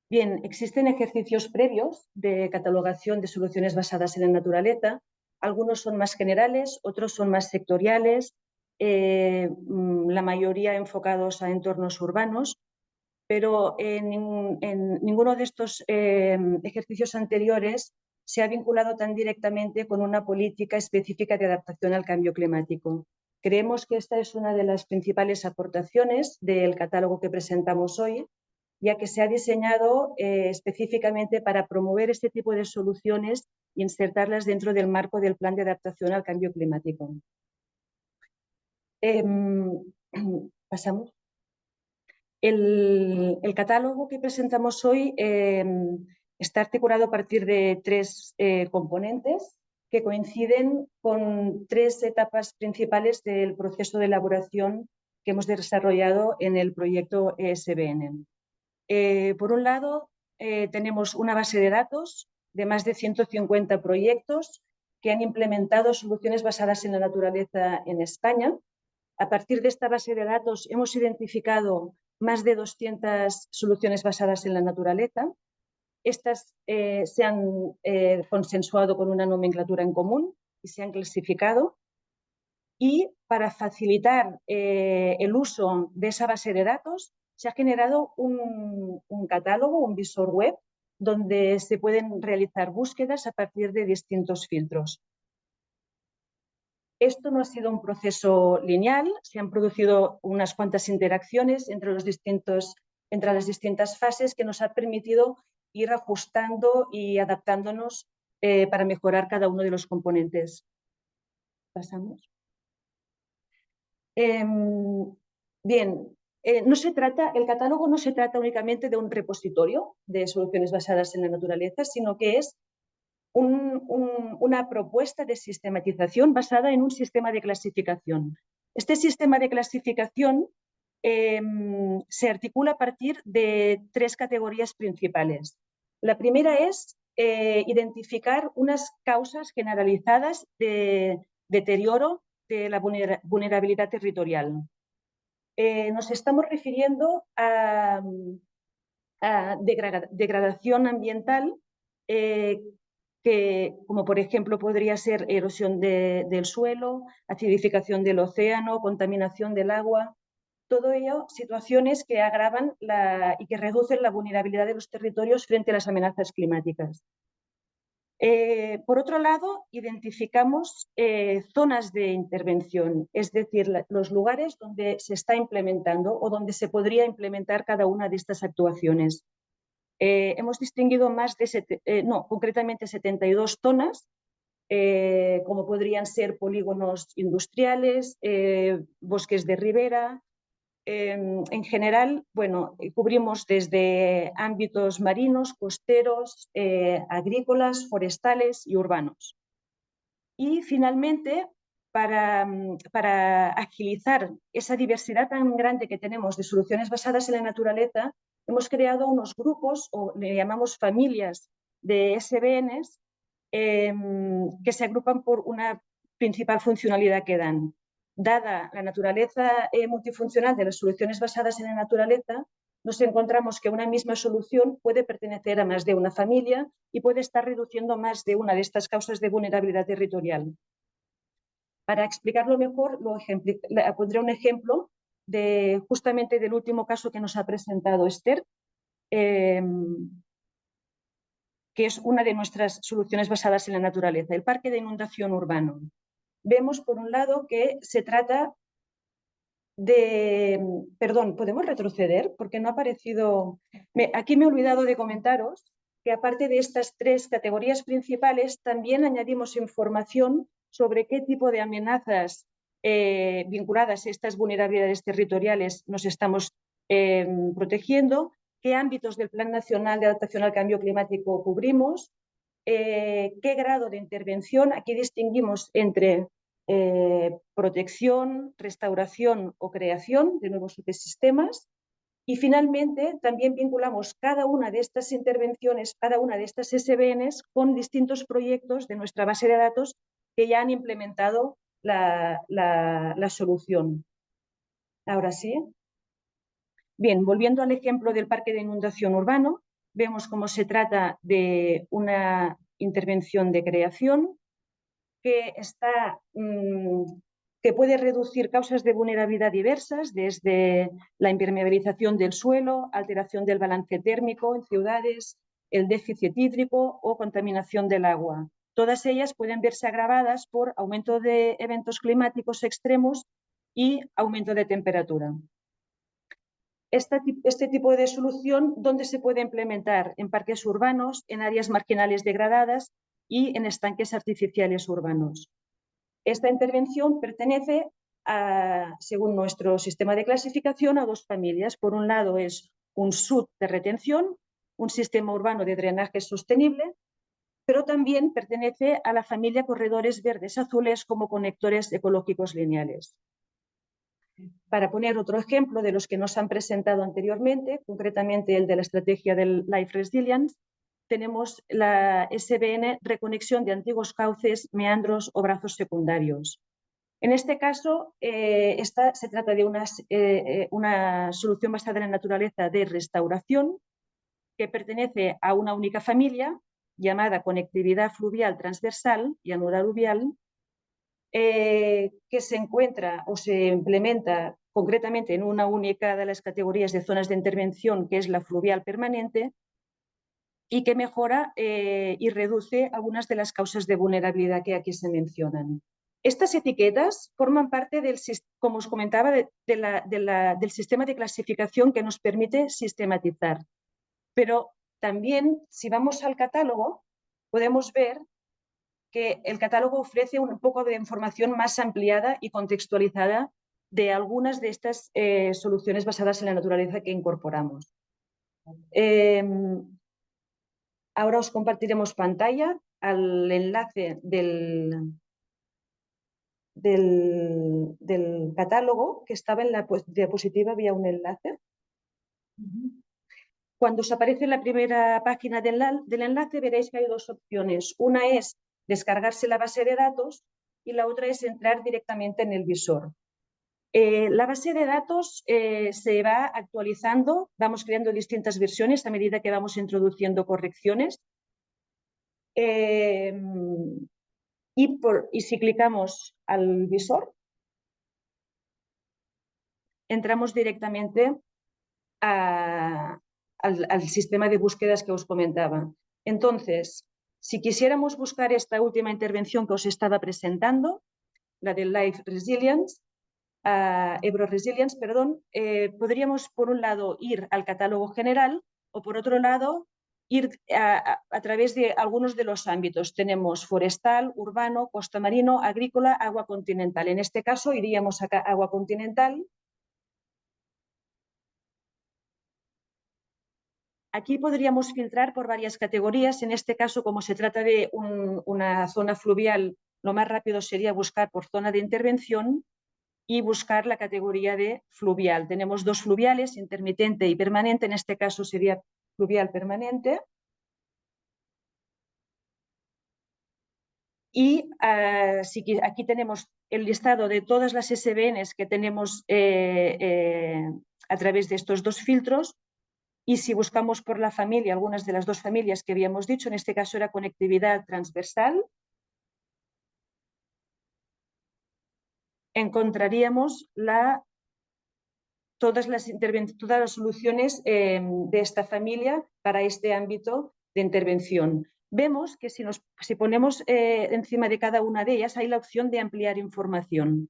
Bien, existen ejercicios previos de catalogación de soluciones basadas en la naturaleza. Algunos son más generales, otros son más sectoriales, la mayoría enfocados a entornos urbanos, pero en ninguno de estos ejercicios anteriores se ha vinculado tan directamente con una política específica de adaptación al cambio climático. Creemos que esta es una de las principales aportaciones del catálogo que presentamos hoy, ya que se ha diseñado específicamente para promover este tipo de soluciones e insertarlas dentro del marco del Plan de Adaptación al Cambio Climático. Pasamos. El catálogo que presentamos hoy está articulado a partir de tres componentes que coinciden con tres etapas principales del proceso de elaboración que hemos desarrollado en el proyecto ESBN. Por un lado, tenemos una base de datos de más de 150 proyectos que han implementado soluciones basadas en la naturaleza en España. A partir de esta base de datos hemos identificado más de 200 soluciones basadas en la naturaleza. Estas se han consensuado con una nomenclatura en común y se han clasificado. Y para facilitar el uso de esa base de datos, se ha generado un catálogo, un visor web, donde se pueden realizar búsquedas a partir de distintos filtros. Esto no ha sido un proceso lineal, se han producido unas cuantas interacciones entre las distintas fases que nos ha permitido ir ajustando y adaptándonos para mejorar cada uno de los componentes. Pasamos. Bien, el catálogo no se trata únicamente de un repositorio de soluciones basadas en la naturaleza, sino que es una propuesta de sistematización basada en un sistema de clasificación. Este sistema de clasificación se articula a partir de tres categorías principales. La primera es identificar unas causas generalizadas de deterioro de la vulnerabilidad territorial. Nos estamos refiriendo a degradación ambiental que, como por ejemplo podría ser erosión del suelo, acidificación del océano, contaminación del agua, todo ello situaciones que agravan y que reducen la vulnerabilidad de los territorios frente a las amenazas climáticas. Por otro lado, identificamos zonas de intervención, es decir, los lugares donde se está implementando o donde se podría implementar cada una de estas actuaciones. Hemos distinguido concretamente 72 zonas, como podrían ser polígonos industriales, bosques de ribera. En general, bueno, cubrimos desde ámbitos marinos, costeros, agrícolas, forestales y urbanos. Y finalmente, para agilizar esa diversidad tan grande que tenemos de soluciones basadas en la naturaleza, hemos creado unos grupos, o le llamamos familias de SBNs, que se agrupan por una principal funcionalidad que dan. Dada la naturaleza multifuncional de las soluciones basadas en la naturaleza, nos encontramos que una misma solución puede pertenecer a más de una familia y puede estar reduciendo más de una de estas causas de vulnerabilidad territorial. Para explicarlo mejor, pondré un ejemplo justamente del último caso que nos ha presentado Esther, que es una de nuestras soluciones basadas en la naturaleza, el parque de inundación urbano. Vemos, por un lado, que se trata de... Perdón, ¿podemos retroceder? Porque no ha aparecido... Aquí me he olvidado de comentaros que aparte de estas 3 categorías principales, también añadimos información sobre qué tipo de amenazas vinculadas a estas vulnerabilidades territoriales nos estamos protegiendo, qué ámbitos del Plan Nacional de Adaptación al Cambio Climático cubrimos, qué grado de intervención. Aquí distinguimos entre protección, restauración o creación de nuevos ecosistemas. Y finalmente también vinculamos cada una de estas intervenciones, cada una de estas SBNs con distintos proyectos de nuestra base de datos que ya han implementado la solución. Ahora sí. Bien, volviendo al ejemplo del parque de inundación urbano, vemos cómo se trata de una intervención de creación que puede reducir causas de vulnerabilidad diversas, desde la impermeabilización del suelo, alteración del balance térmico en ciudades, el déficit hídrico o contaminación del agua. Todas ellas pueden verse agravadas por aumento de eventos climáticos extremos y aumento de temperatura. Este tipo de solución, ¿dónde se puede implementar? En parques urbanos, en áreas marginales degradadas y en estanques artificiales urbanos. Esta intervención pertenece, según nuestro sistema de clasificación, a 2 familias. Por un lado es un SUT de retención, un sistema urbano de drenaje sostenible, pero también pertenece a la familia corredores verdes azules como conectores ecológicos lineales. Para poner otro ejemplo de los que nos han presentado anteriormente, concretamente el de la estrategia del Life Resilience, tenemos la SBN reconexión de antiguos cauces, meandros o brazos secundarios. En este caso, se trata de una solución basada en la naturaleza de restauración que pertenece a una única familia llamada conectividad fluvial transversal y anura aluvial, que se encuentra o se implementa concretamente en una única de las categorías de zonas de intervención, que es la fluvial permanente, y que mejora y reduce algunas de las causas de vulnerabilidad que aquí se mencionan. Estas etiquetas forman parte del, como os comentaba, del sistema de clasificación que nos permite sistematizar. Pero también, si vamos al catálogo, podemos ver que el catálogo ofrece un poco de información más ampliada y contextualizada de algunas de estas soluciones basadas en la naturaleza que incorporamos. Ahora os compartiremos pantalla al enlace del catálogo, que estaba en la diapositiva, había un enlace. Cuando os aparece en la primera página del enlace veréis que hay 2 opciones. Una es descargarse la base de datos y la otra es entrar directamente en el visor. La base de datos se va actualizando, vamos creando distintas versiones a medida que vamos introduciendo correcciones. Y si clicamos al visor, entramos directamente al sistema de búsquedas que os comentaba. Entonces, si quisiéramos buscar esta última intervención que os estaba presentando, la del Life Resilience, Ebro Resilience, perdón, podríamos por un lado ir al catálogo general o por otro lado ir a través de algunos de los ámbitos. Tenemos forestal, urbano, costa marino, agrícola, agua continental. En este caso iríamos a agua continental. Aquí podríamos filtrar por varias categorías. En este caso, como se trata de una zona fluvial lo más rápido sería buscar por zona de intervención y buscar la categoría de fluvial. Tenemos dos fluviales, intermitente y permanente, en este caso sería fluvial permanente. Y aquí tenemos el listado de todas las SBNs que tenemos a través de estos dos filtros. Y si buscamos por la familia, algunas de las dos familias que habíamos dicho, en este caso era conectividad transversal, encontraríamos todas las soluciones de esta familia para este ámbito de intervención. Vemos que si ponemos encima de cada una de ellas hay la opción de ampliar información.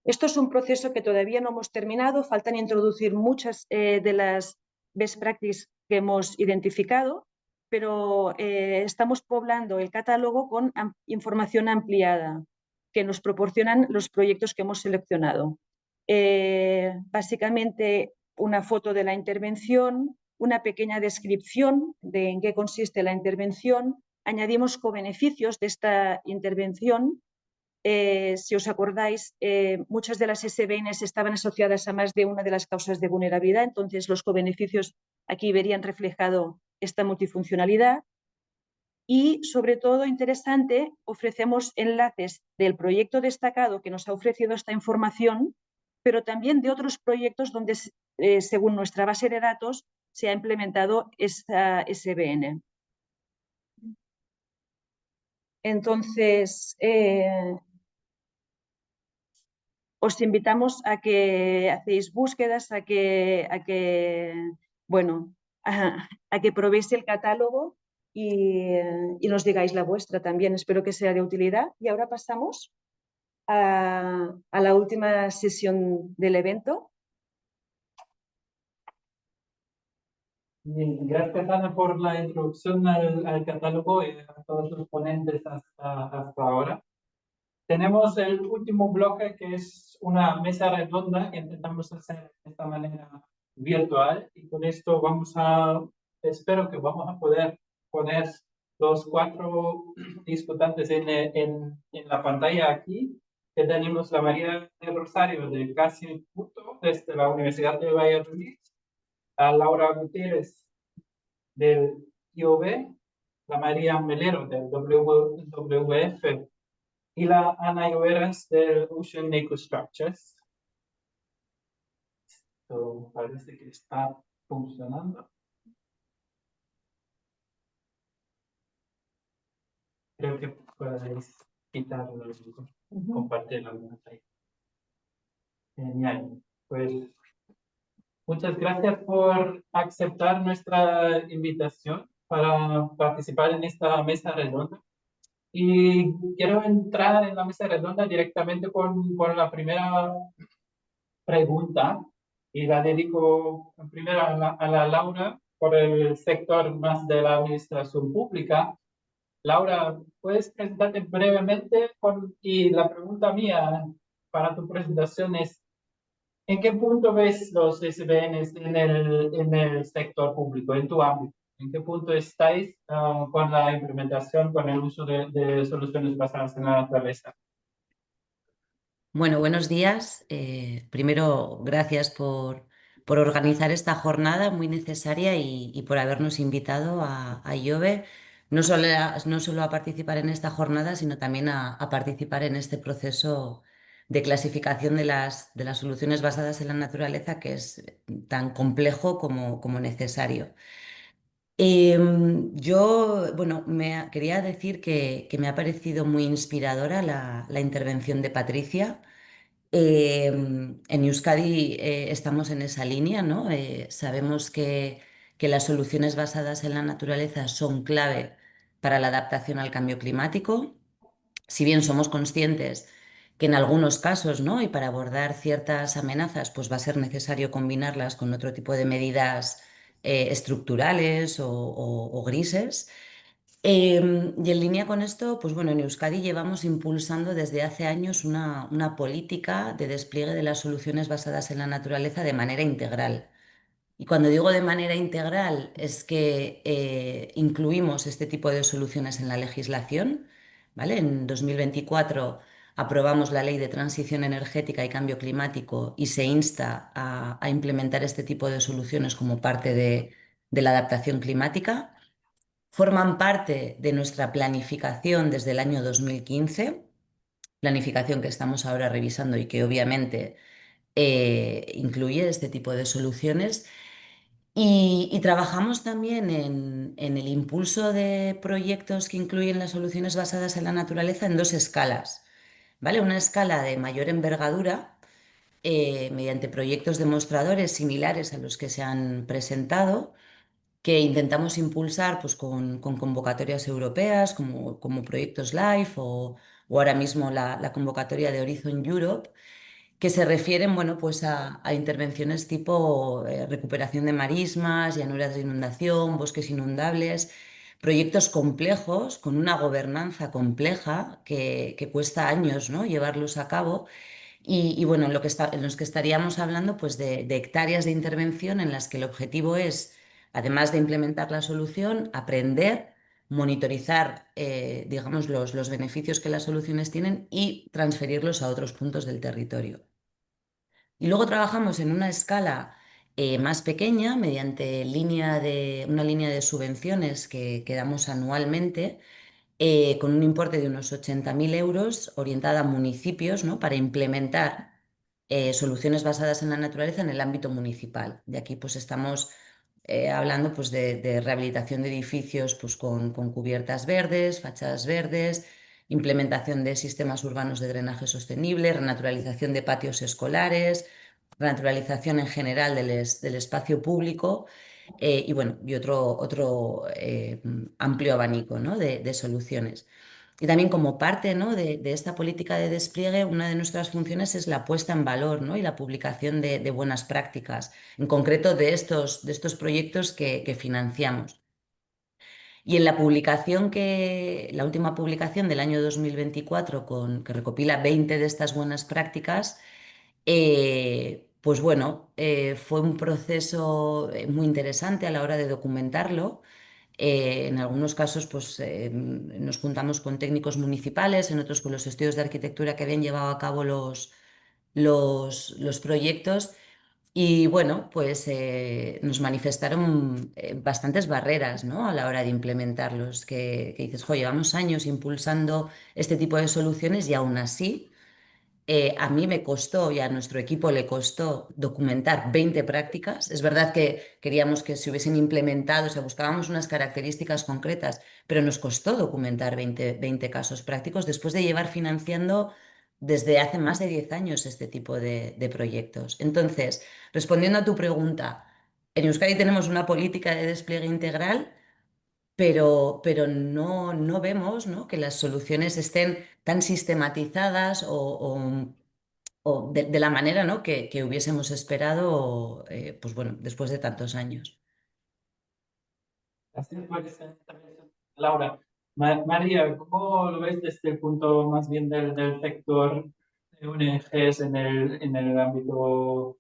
Esto es un proceso que todavía no hemos terminado, faltan introducir muchas de las best practices que hemos identificado, pero estamos poblando el catálogo con información ampliada que nos proporcionan los proyectos que hemos seleccionado. Básicamente una foto de la intervención, una pequeña descripción de en qué consiste la intervención, añadimos cobeneficios de esta intervención. Si os acordáis, muchas de las SBNs estaban asociadas a más de una de las causas de vulnerabilidad, entonces los cobeneficios aquí verían reflejado esta multifuncionalidad. Y, sobre todo, interesante, ofrecemos enlaces del proyecto destacado que nos ha ofrecido esta información, pero también de otros proyectos donde, según nuestra base de datos, se ha implementado esta SBN. Entonces, os invitamos a que hacéis búsquedas, a que probéis el catálogo y nos digáis la vuestra también. Espero que sea de utilidad. Y ahora pasamos a la última sesión del evento. Bien, gracias Ana por la introducción al catálogo y a todos los ponentes hasta ahora. Tenemos el último bloque que es una mesa redonda que intentamos hacer de esta manera virtual y con esto espero que vamos a poder poner los 4 discutantes en la pantalla aquí. Que tenemos la María de Rosario de Casi Instituto desde la Universidad de Valladolid, a Laura Gutiérrez del IOB, la María Melero del WWF y la Ana Lloveras de Ocean Ecostructures. Esto parece que está funcionando. Creo que podéis quitarlo y compartir la pantalla. Genial. Pues muchas gracias por aceptar nuestra invitación para participar en esta mesa redonda. Y quiero entrar en la mesa redonda directamente con la primera pregunta y la dedico primero a la Laura por el sector más de la administración pública. Laura, ¿puedes presentarte brevemente? Y la pregunta mía para tu presentación es, ¿en qué punto ves los SBNs en el sector público, en tu ámbito? ¿En qué punto estáis con la implementación, con el uso de soluciones basadas en la naturaleza? Bueno, buenos días. Primero, gracias por organizar esta jornada muy necesaria y por habernos invitado a IOBE, no solo a participar en esta jornada, sino también a participar en este proceso de clasificación de las soluciones basadas en la naturaleza, que es tan complejo como necesario. Quería decir que me ha parecido muy inspiradora la intervención de Patricia. En Euskadi estamos en esa línea, ¿no? Sabemos que las soluciones basadas en la naturaleza son clave para la adaptación al cambio climático. Si bien somos conscientes que en algunos casos, ¿no? Y para abordar ciertas amenazas, pues va a ser necesario combinarlas con otro tipo de medidas estructurales o grises. Y en línea con esto, pues bueno, en Euskadi llevamos impulsando desde hace años una política de despliegue de las soluciones basadas en la naturaleza de manera integral. Y cuando digo de manera integral es que incluimos este tipo de soluciones en la legislación, ¿vale? En 2024 aprobamos la Ley de Transición Energética y Cambio Climático y se insta a implementar este tipo de soluciones como parte de la adaptación climática. Forman parte de nuestra planificación desde el año 2015, planificación que estamos ahora revisando y que obviamente incluye este tipo de soluciones. Y trabajamos también en el impulso de proyectos que incluyen las soluciones basadas en la naturaleza en dos escalas, ¿vale? Una escala de mayor envergadura, mediante proyectos demostradores similares a los que se han presentado, que intentamos impulsar pues, con convocatorias europeas como proyectos LIFE o ahora mismo la convocatoria de Horizon Europe, que se refieren bueno, pues a intervenciones tipo recuperación de marismas, llanuras de inundación, bosques inundables, proyectos complejos con una gobernanza compleja que cuesta años, ¿no? llevarlos a cabo. Y bueno, en los que estaríamos hablando pues, de hectáreas de intervención en las que el objetivo es, además de implementar la solución, aprender, monitorizar digamos, los beneficios que las soluciones tienen y transferirlos a otros puntos del territorio. Y luego trabajamos en una escala más pequeña mediante una línea de subvenciones que damos anualmente con un importe de unos 80.000 euros orientada a municipios, ¿no? para implementar soluciones basadas en la naturaleza en el ámbito municipal. De aquí pues estamos hablando pues, de rehabilitación de edificios pues, con cubiertas verdes, fachadas verdes, implementación de sistemas urbanos de drenaje sostenible, renaturalización de patios escolares, renaturalización en general del espacio público y bueno, y otro amplio abanico, ¿no? de soluciones. Y también como parte, ¿no? de esta política de despliegue, una de nuestras funciones es la puesta en valor, ¿no? y la publicación de buenas prácticas, en concreto de estos proyectos que financiamos. Y en la la última publicación del año 2024, que recopila 20 de estas buenas prácticas, pues bueno, fue un proceso muy interesante a la hora de documentarlo. En algunos casos pues, nos juntamos con técnicos municipales, en otros con los estudios de arquitectura que habían llevado a cabo los proyectos. Y bueno, pues nos manifestaron bastantes barreras, ¿no? a la hora de implementarlos, que dices, jo, llevamos años impulsando este tipo de soluciones y aún así a mí me costó y a nuestro equipo le costó documentar 20 prácticas. Es verdad que queríamos que se hubiesen implementado, o sea, buscábamos unas características concretas, pero nos costó documentar 20 casos prácticos después de llevar financiando desde hace más de 10 años este tipo de proyectos. Entonces, respondiendo a tu pregunta, en Euskadi tenemos una política de despliegue integral, pero no vemos, ¿no? que las soluciones estén tan sistematizadas o de la manera, ¿no? que hubiésemos esperado pues bueno, después de tantos años. Así puede ser también, Laura. María, ¿cómo lo ves desde el punto más bien del sector de ONGs en el ámbito?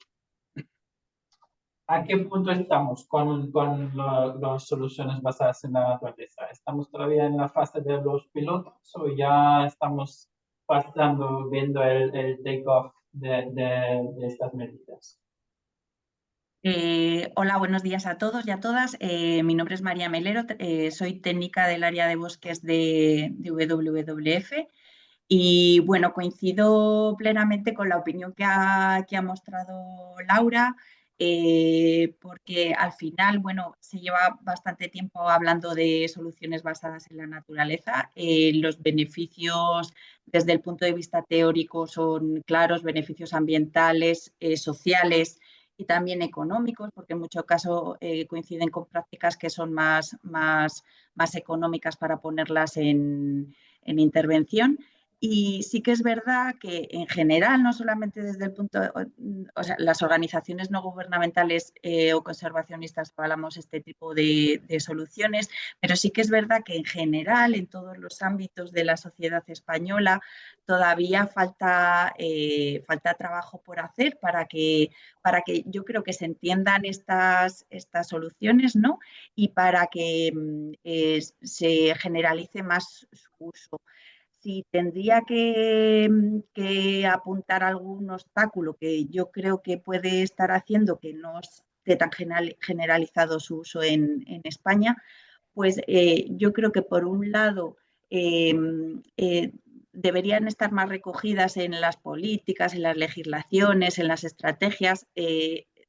¿A qué punto estamos con las soluciones basadas en la naturaleza? ¿Estamos todavía en la fase de los pilotos o ya estamos viendo el take-off de estas medidas? Hola, buenos días a todos y a todas. Mi nombre es María Melero, soy técnica del área de bosques de WWF y bueno, coincido plenamente con la opinión que ha mostrado Laura, porque al final, bueno, se lleva bastante tiempo hablando de soluciones basadas en la naturaleza. Los beneficios desde el punto de vista teórico son claros, beneficios ambientales, sociales y también económicos, porque en muchos casos coinciden con prácticas que son más económicas para ponerlas en intervención. Y sí que es verdad que en general, no solamente desde el punto, o sea, las organizaciones no gubernamentales o conservacionistas hablamos este tipo de soluciones, pero sí que es verdad que en general, en todos los ámbitos de la sociedad española, todavía falta trabajo por hacer para que yo creo que se entiendan estas soluciones, ¿no? Y para que se generalice más su uso. si tendría que apuntar algún obstáculo que yo creo que puede estar haciendo que no esté tan generalizado su uso en España, pues yo creo que por un lado deberían estar más recogidas en las políticas, en las legislaciones, en las estrategias.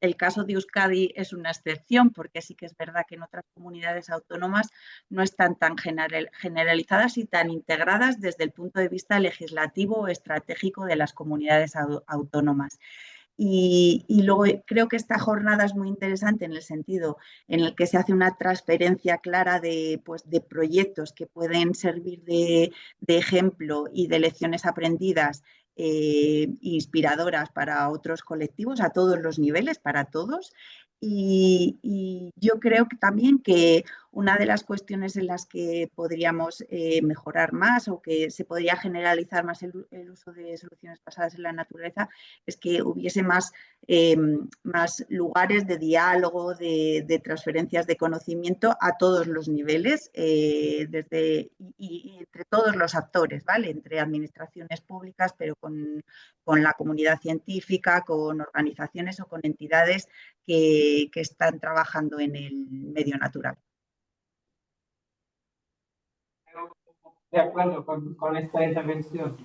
El caso de Euskadi es una excepción porque sí que es verdad que en otras comunidades autónomas no están tan generalizadas y tan integradas desde el punto de vista legislativo o estratégico de las comunidades autónomas. Y luego creo que esta jornada es muy interesante en el sentido en el que se hace una transferencia clara de proyectos que pueden servir de ejemplo y de lecciones aprendidas inspiradoras para otros colectivos a todos los niveles, para todos. Y yo creo que también que una de las cuestiones en las que podríamos mejorar más o que se podría generalizar más el uso de soluciones basadas en la naturaleza es que hubiese más lugares de diálogo, de transferencias de conocimiento a todos los niveles y entre todos los actores, ¿vale? Entre administraciones públicas, pero con la comunidad científica, con organizaciones o con entidades que están trabajando en el medio natural. De acuerdo con esta intervención.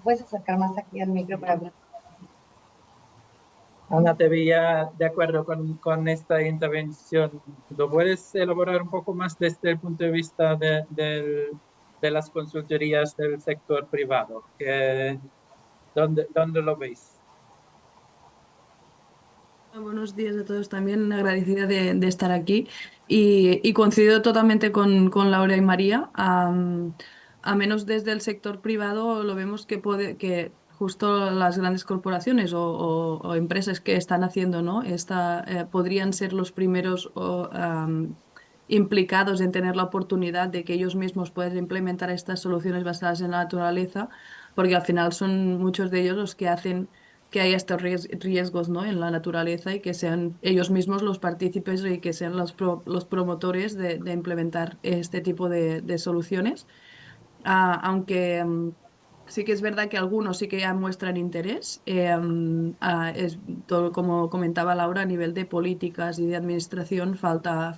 ¿Puedes acercar más aquí al micro para hablar? Ana, te veía de acuerdo con esta intervención. ¿Lo puedes elaborar un poco más desde el punto de vista de las consultorías del sector privado? ¿Dónde lo veis? Buenos días a todos, también agradecida de estar aquí y coincido totalmente con Laura y María. A menos desde el sector privado lo vemos que justo las grandes corporaciones o empresas que están haciendo, ¿no? Podrían ser los primeros implicados en tener la oportunidad de que ellos mismos puedan implementar estas soluciones basadas en la naturaleza, porque al final son muchos de ellos los que hacen que haya estos riesgos, ¿no? En la naturaleza y que sean ellos mismos los partícipes y que sean los promotores de implementar este tipo de soluciones. Aunque sí que es verdad que algunos sí que ya muestran interés, es todo como comentaba Laura, a nivel de políticas y de administración falta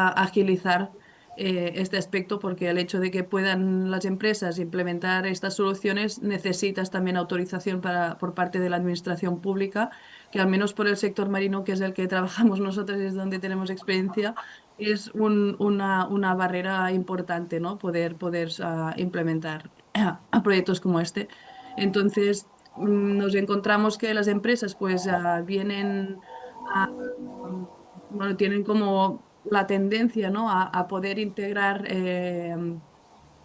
agilizar este aspecto, porque el hecho de que puedan las empresas implementar estas soluciones necesitas también autorización por parte de la administración pública, que al menos por el sector marino, que es el que trabajamos nosotros y es donde tenemos experiencia, es una barrera importante, ¿no? Poder implementar a proyectos como este. Entonces, nos encontramos que las empresas pues vienen bueno, tienen como la tendencia, ¿no? a poder integrar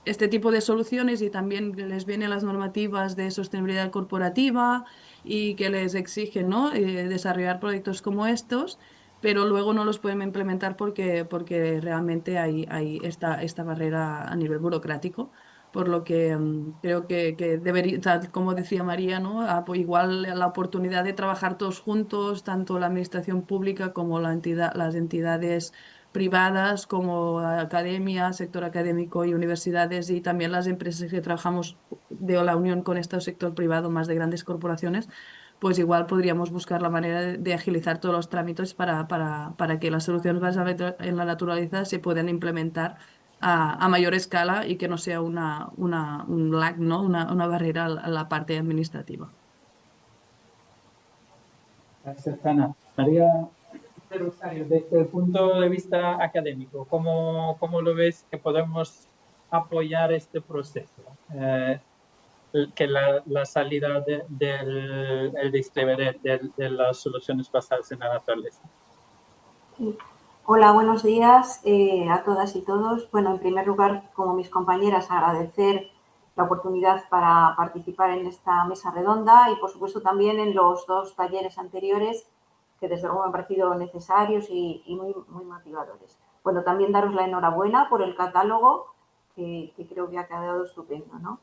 este tipo de soluciones y también les vienen las normativas de sostenibilidad corporativa y que les exigen, ¿no? Desarrollar proyectos como estos, pero luego no los pueden implementar porque realmente hay esta barrera a nivel burocrático. Por lo que creo que debería, tal como decía María, ¿no? Pues igual la oportunidad de trabajar todos juntos, tanto la administración pública como las entidades privadas, como academia, sector académico y universidades, y también las empresas que trabajamos de la unión con este sector privado más de grandes corporaciones, pues igual podríamos buscar la manera de agilizar todos los trámites para que las soluciones basadas en la naturaleza se puedan implementar a mayor escala y que no sea un lag, ¿no? Una barrera a la parte administrativa. Gracias, Ana. María Rosario, desde el punto de vista académico, ¿cómo lo ves que podemos apoyar este proceso? Que la salida del despliegue de las soluciones basadas en la naturaleza. Sí. Hola, buenos días a todas y todos. Bueno, en primer lugar, como mis compañeras, agradecer la oportunidad para participar en esta mesa redonda y, por supuesto, también en los dos talleres anteriores que desde luego me han parecido necesarios y muy motivadores. Bueno, también daros la enhorabuena por el catálogo que creo que ha quedado estupendo, ¿no?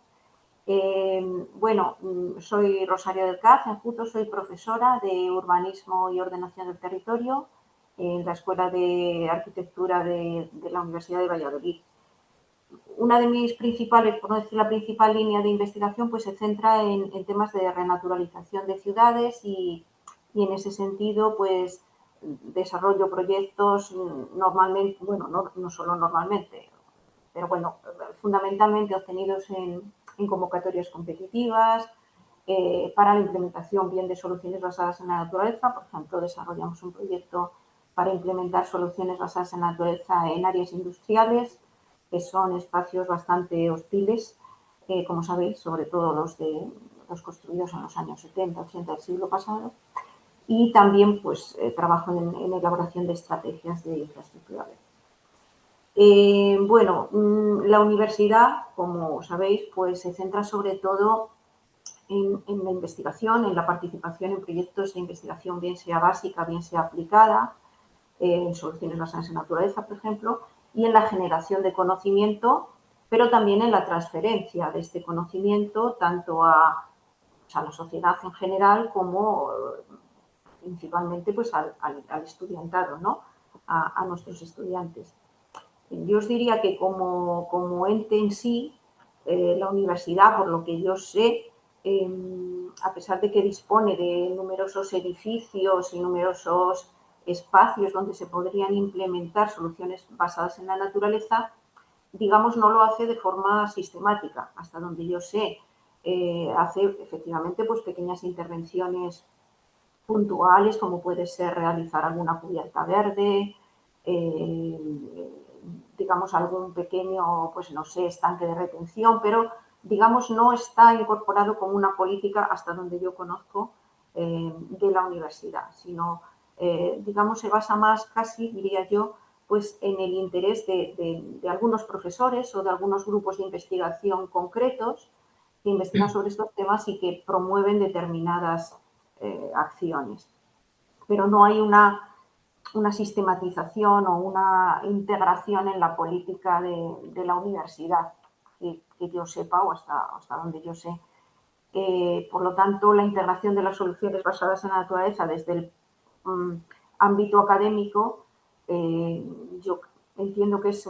Bueno, soy Rosario del Caz, en Juto, soy profesora de Urbanismo y Ordenación del Territorio en la Escuela de Arquitectura de la Universidad de Valladolid. una de mis principales, por no decir la principal línea de investigación, pues se centra en temas de renaturalización de ciudades y en ese sentido, pues desarrollo proyectos normalmente, bueno, no solo normalmente, pero bueno, fundamentalmente obtenidos en convocatorias competitivas, para la implementación bien de soluciones basadas en la naturaleza. Por ejemplo, desarrollamos un proyecto para implementar soluciones basadas en la naturaleza en áreas industriales, que son espacios bastante hostiles, como sabéis, sobre todo los construidos en los años 70, 80 del siglo pasado. Y también pues, trabajo en elaboración de estrategias de infraestructura verde. Bueno, la universidad, como sabéis, pues se centra sobre todo en la investigación, en la participación en proyectos de investigación, bien sea básica, bien sea aplicada, en soluciones basadas en naturaleza, por ejemplo, y en la generación de conocimiento, pero también en la transferencia de este conocimiento tanto a la sociedad en general como principalmente pues, al estudiantado, ¿no? A nuestros estudiantes. Yo os diría que como ente en sí, la universidad, por lo que yo sé, a pesar de que dispone de numerosos edificios y numerosos espacios donde se podrían implementar soluciones basadas en la naturaleza, digamos, no lo hace de forma sistemática. Hasta donde yo sé, hace efectivamente pues, pequeñas intervenciones puntuales, como puede ser realizar alguna cubierta verde, digamos, algún pequeño, pues no sé, estanque de retención, pero, digamos, no está incorporado como una política, hasta donde yo conozco, de la universidad, sino, digamos, se basa más casi, diría yo, pues en el interés de algunos profesores o de algunos grupos de investigación concretos que investigan sobre estos temas y que promueven determinadas acciones. Pero no hay una sistematización o una integración en la política de la universidad, que yo sepa o hasta donde yo sé. Por lo tanto, la integración de las soluciones basadas en la naturaleza desde el ámbito académico, yo entiendo que es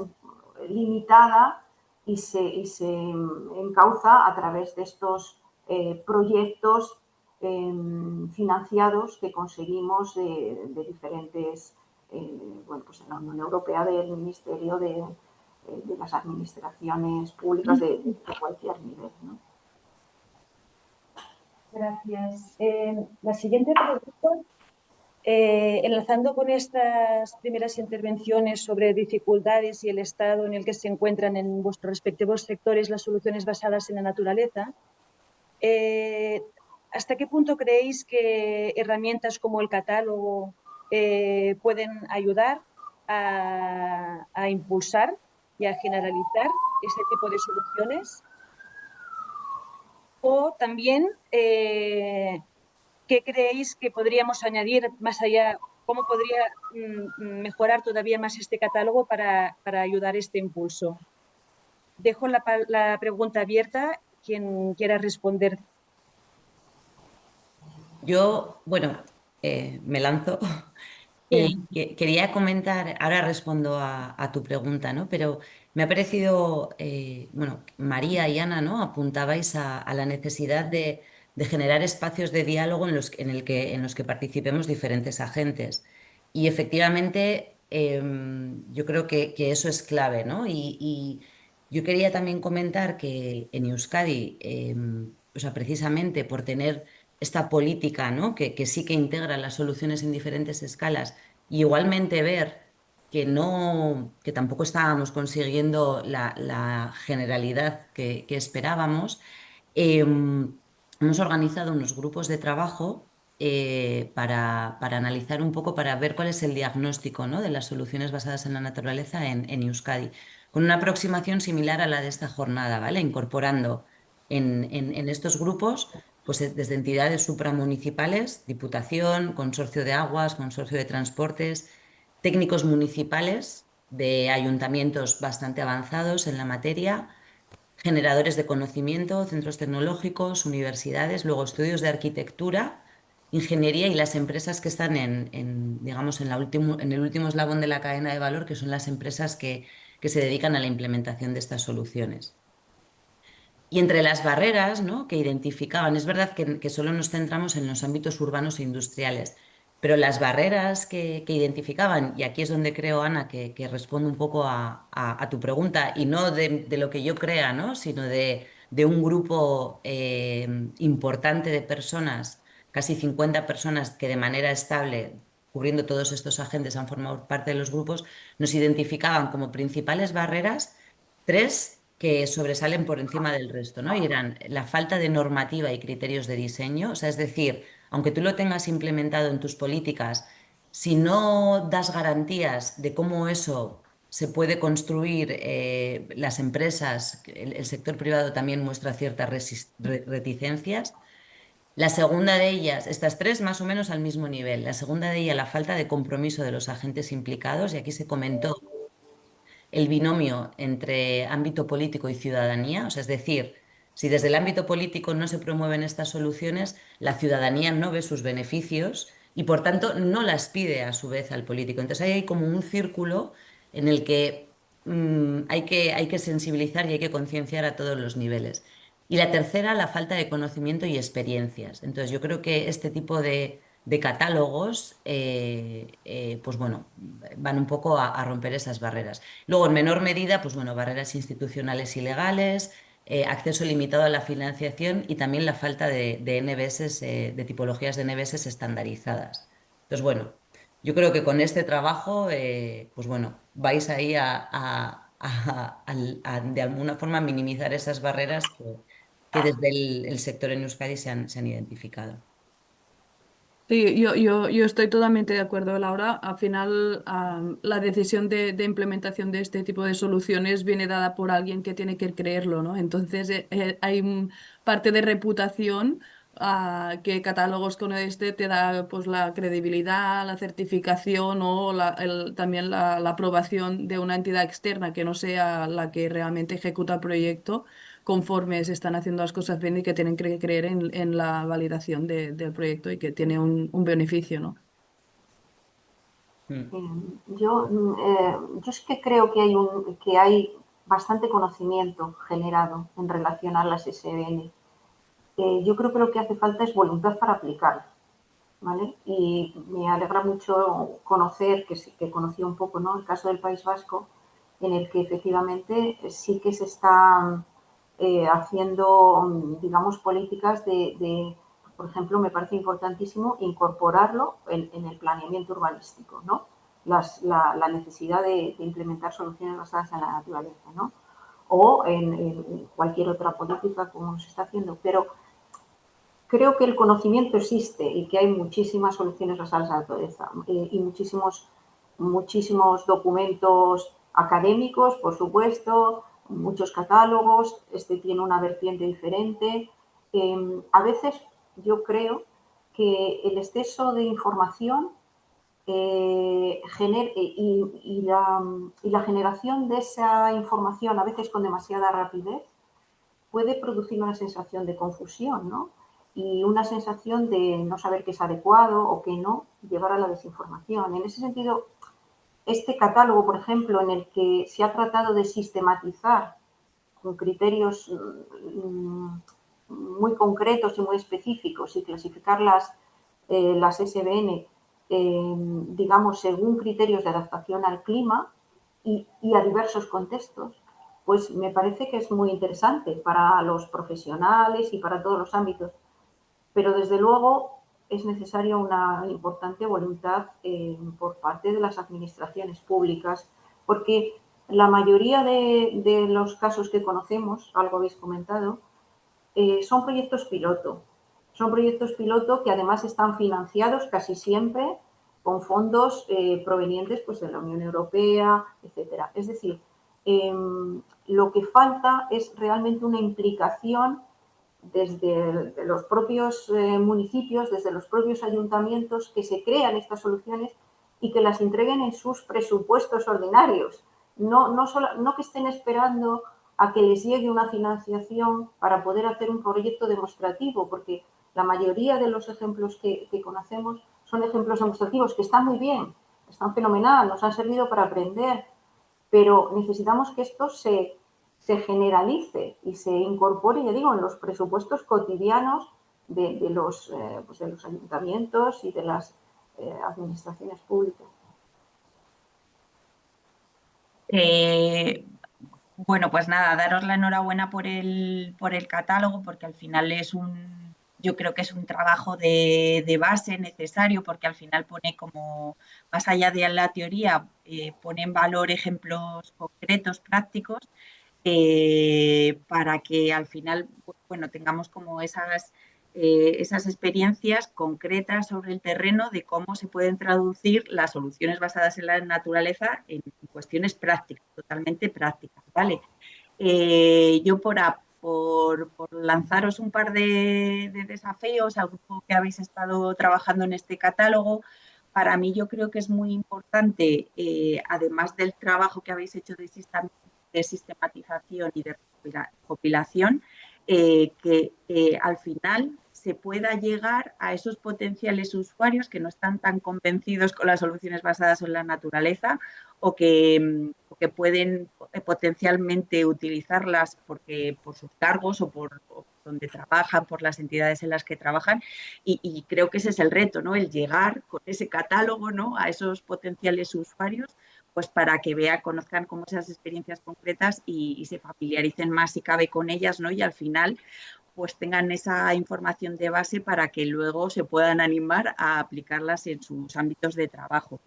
limitada y se encauza a través de estos proyectos financiados que conseguimos de diferentes, bueno, pues en la Unión Europea, del Ministerio de las administraciones públicas de cualquier nivel, ¿no? Gracias. La siguiente pregunta, enlazando con estas primeras intervenciones sobre dificultades y el estado en el que se encuentran en vuestros respectivos sectores las soluciones basadas en la naturaleza, ¿hasta qué punto creéis que herramientas como el catálogo pueden ayudar a impulsar y a generalizar este tipo de soluciones? O también, ¿qué creéis que podríamos añadir más allá? ¿Cómo podría mejorar todavía más este catálogo para ayudar a este impulso? Dejo la pregunta abierta. Quien quiera responder. Yo, bueno, me lanzo. Quería comentar, ahora respondo a tu pregunta, ¿no? Pero me ha parecido, bueno, María y Ana, ¿no? Apuntabais a la necesidad de generar espacios de diálogo en los que participemos diferentes agentes. Y efectivamente, yo creo que eso es clave, ¿no? Y yo quería también comentar que en Euskadi, o sea, precisamente por tener esta política, ¿no? que sí que integra las soluciones en diferentes escalas, y igualmente ver que tampoco estábamos consiguiendo la generalidad que esperábamos, hemos organizado unos grupos de trabajo para analizar un poco, para ver cuál es el diagnóstico, ¿no? de las soluciones basadas en la naturaleza en Euskadi, con una aproximación similar a la de esta jornada, ¿vale? Incorporando en estos grupos pues desde entidades supramunicipales, Diputación, Consorcio de Aguas, Consorcio de Transportes, técnicos municipales de ayuntamientos bastante avanzados en la materia, generadores de conocimiento, centros tecnológicos, universidades, luego estudios de arquitectura, ingeniería y las empresas que están digamos, en el último eslabón de la cadena de valor, que son las empresas que que se dedican a la implementación de estas soluciones. Y entre las barreras, ¿no?, que identificaban, es verdad que solo nos centramos en los ámbitos urbanos e industriales, pero las barreras que identificaban, y aquí es donde creo, Ana, que respondo un poco a tu pregunta, y no de lo que yo crea, ¿no?, sino de un grupo importante de personas, casi 50 personas que de manera estable, cubriendo todos estos agentes, han formado parte de los grupos, nos identificaban como principales barreras 3 que sobresalen por encima del resto, ¿no? Y eran la falta de normativa y criterios de diseño, o sea, es decir, aunque tú lo tengas implementado en tus políticas, si no das garantías de cómo eso se puede construir, las empresas, el sector privado también muestra ciertas reticencias. La segunda de ellas, estas 3 más o menos al mismo nivel, la segunda de ellas, la falta de compromiso de los agentes implicados, y aquí se comentó el binomio entre ámbito político y ciudadanía, o sea, es decir, si desde el ámbito político no se promueven estas soluciones, la ciudadanía no ve sus beneficios y por tanto no las pide a su vez al político. Entonces ahí hay como un círculo en el que hay que sensibilizar y hay que concienciar a todos los niveles. Y la tercera, la falta de conocimiento y experiencias. Entonces yo creo que este tipo de catálogos, pues bueno, van un poco a romper esas barreras. Luego, en menor medida, pues bueno, barreras institucionales y legales, acceso limitado a la financiación y también la falta de NBS, de tipologías de NBS estandarizadas. Entonces, bueno, yo creo que con este trabajo, pues bueno, vais ahí de alguna forma minimizar esas barreras que desde el sector en Euskadi se han identificado. Sí, yo estoy totalmente de acuerdo, Laura. Al final, la decisión de implementación de este tipo de soluciones viene dada por alguien que tiene que creerlo, ¿no? Entonces, hay parte de reputación, que catálogos con este te da pues, la credibilidad, la certificación o también la aprobación de una entidad externa que no sea la que realmente ejecuta el proyecto, conforme se están haciendo las cosas bien y que tienen que creer en la validación del proyecto y que tiene un beneficio, ¿no? Yo sí que creo que hay bastante conocimiento generado en relación a las SBN. Yo creo que lo que hace falta es voluntad para aplicarlo, ¿vale? Y me alegra mucho conocer, que conocí un poco, ¿no?, el caso del País Vasco, en el que efectivamente sí que se está haciendo, digamos, políticas por ejemplo, me parece importantísimo incorporarlo en el planeamiento urbanístico, ¿no? La necesidad de implementar soluciones basadas en la naturaleza, ¿no? O en cualquier otra política como se está haciendo, pero creo que el conocimiento existe y que hay muchísimas soluciones basadas en la naturaleza y muchísimos documentos académicos, por supuesto, muchos catálogos, este tiene una vertiente diferente. A veces yo creo que el exceso de información y la generación de esa información, a veces con demasiada rapidez, puede producir una sensación de confusión, ¿no? Y una sensación de no saber qué es adecuado o qué no, llevar a la desinformación. En ese sentido, este catálogo, por ejemplo, en el que se ha tratado de sistematizar con criterios muy concretos y muy específicos y clasificar las SBN, digamos, según criterios de adaptación al clima y a diversos contextos, pues me parece que es muy interesante para los profesionales y para todos los ámbitos. Pero desde luego es necesaria una importante voluntad por parte de las administraciones públicas, porque la mayoría de los casos que conocemos, algo habéis comentado, son proyectos piloto. Son proyectos piloto que además están financiados casi siempre con fondos provenientes pues, de la Unión Europea, etc. Es decir, lo que falta es realmente una implicación desde los propios municipios, desde los propios ayuntamientos, que se crean estas soluciones y que las entreguen en sus presupuestos ordinarios. No que estén esperando a que les llegue una financiación para poder hacer un proyecto demostrativo, porque la mayoría de los ejemplos que conocemos son ejemplos demostrativos que están muy bien, están fenomenal, nos han servido para aprender, pero necesitamos que esto se generalice y se incorpore, ya digo, en los presupuestos cotidianos de los ayuntamientos y de las administraciones públicas. Bueno, pues nada, daros la enhorabuena por el catálogo, porque al final yo creo que es un trabajo de base necesario, porque al final pone como, más allá de la teoría, pone en valor ejemplos concretos, prácticos, para que al final, bueno, tengamos como esas experiencias concretas sobre el terreno de cómo se pueden traducir las soluciones basadas en la naturaleza en cuestiones prácticas, totalmente prácticas, ¿vale? Yo por lanzaros un par de desafíos al grupo que habéis estado trabajando en este catálogo, para mí yo creo que es muy importante, además del trabajo que habéis hecho de sistematización y de recopilación, que al final se pueda llegar a esos potenciales usuarios que no están tan convencidos con las soluciones basadas en la naturaleza o que pueden potencialmente utilizarlas por sus cargos o por donde trabajan, por las entidades en las que trabajan, y creo que ese es el reto, ¿no? El llegar con ese catálogo, ¿no?, a esos potenciales usuarios, pues para que conozcan como esas experiencias concretas y se familiaricen más si cabe con ellas, ¿no? Y al final pues tengan esa información de base para que luego se puedan animar a aplicarlas en sus ámbitos de trabajo.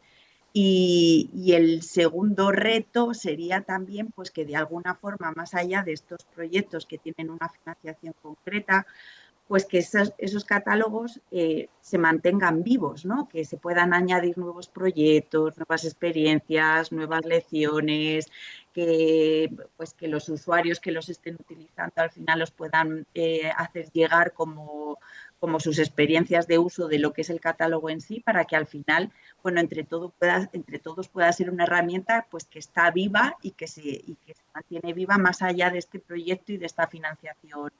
Y el segundo reto sería también pues que de alguna forma, más allá de estos proyectos que tienen una financiación concreta, pues que esos catálogos se mantengan vivos, ¿no? Que se puedan añadir nuevos proyectos, nuevas experiencias, nuevas lecciones, que los usuarios que los estén utilizando al final los puedan hacer llegar como sus experiencias de uso de lo que es el catálogo en sí, para que al final, bueno, entre todos pueda ser una herramienta pues que está viva y que se mantiene viva más allá de este proyecto y de esta financiación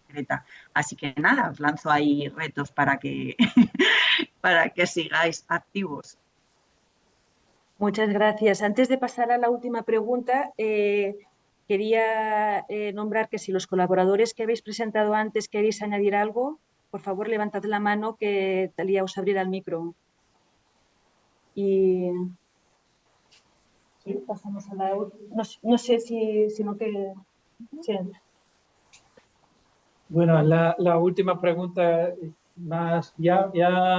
concreta. Así que nada, os lanzo ahí retos para que sigáis activos. Muchas gracias. Antes de pasar a la última pregunta, quería nombrar que si los colaboradores que habéis presentado antes queréis añadir algo, por favor levantad la mano que Talía os abrirá el micro. Y sí, pasamos a la última. No sé si no que... Sí. Bueno, la última pregunta es más, ya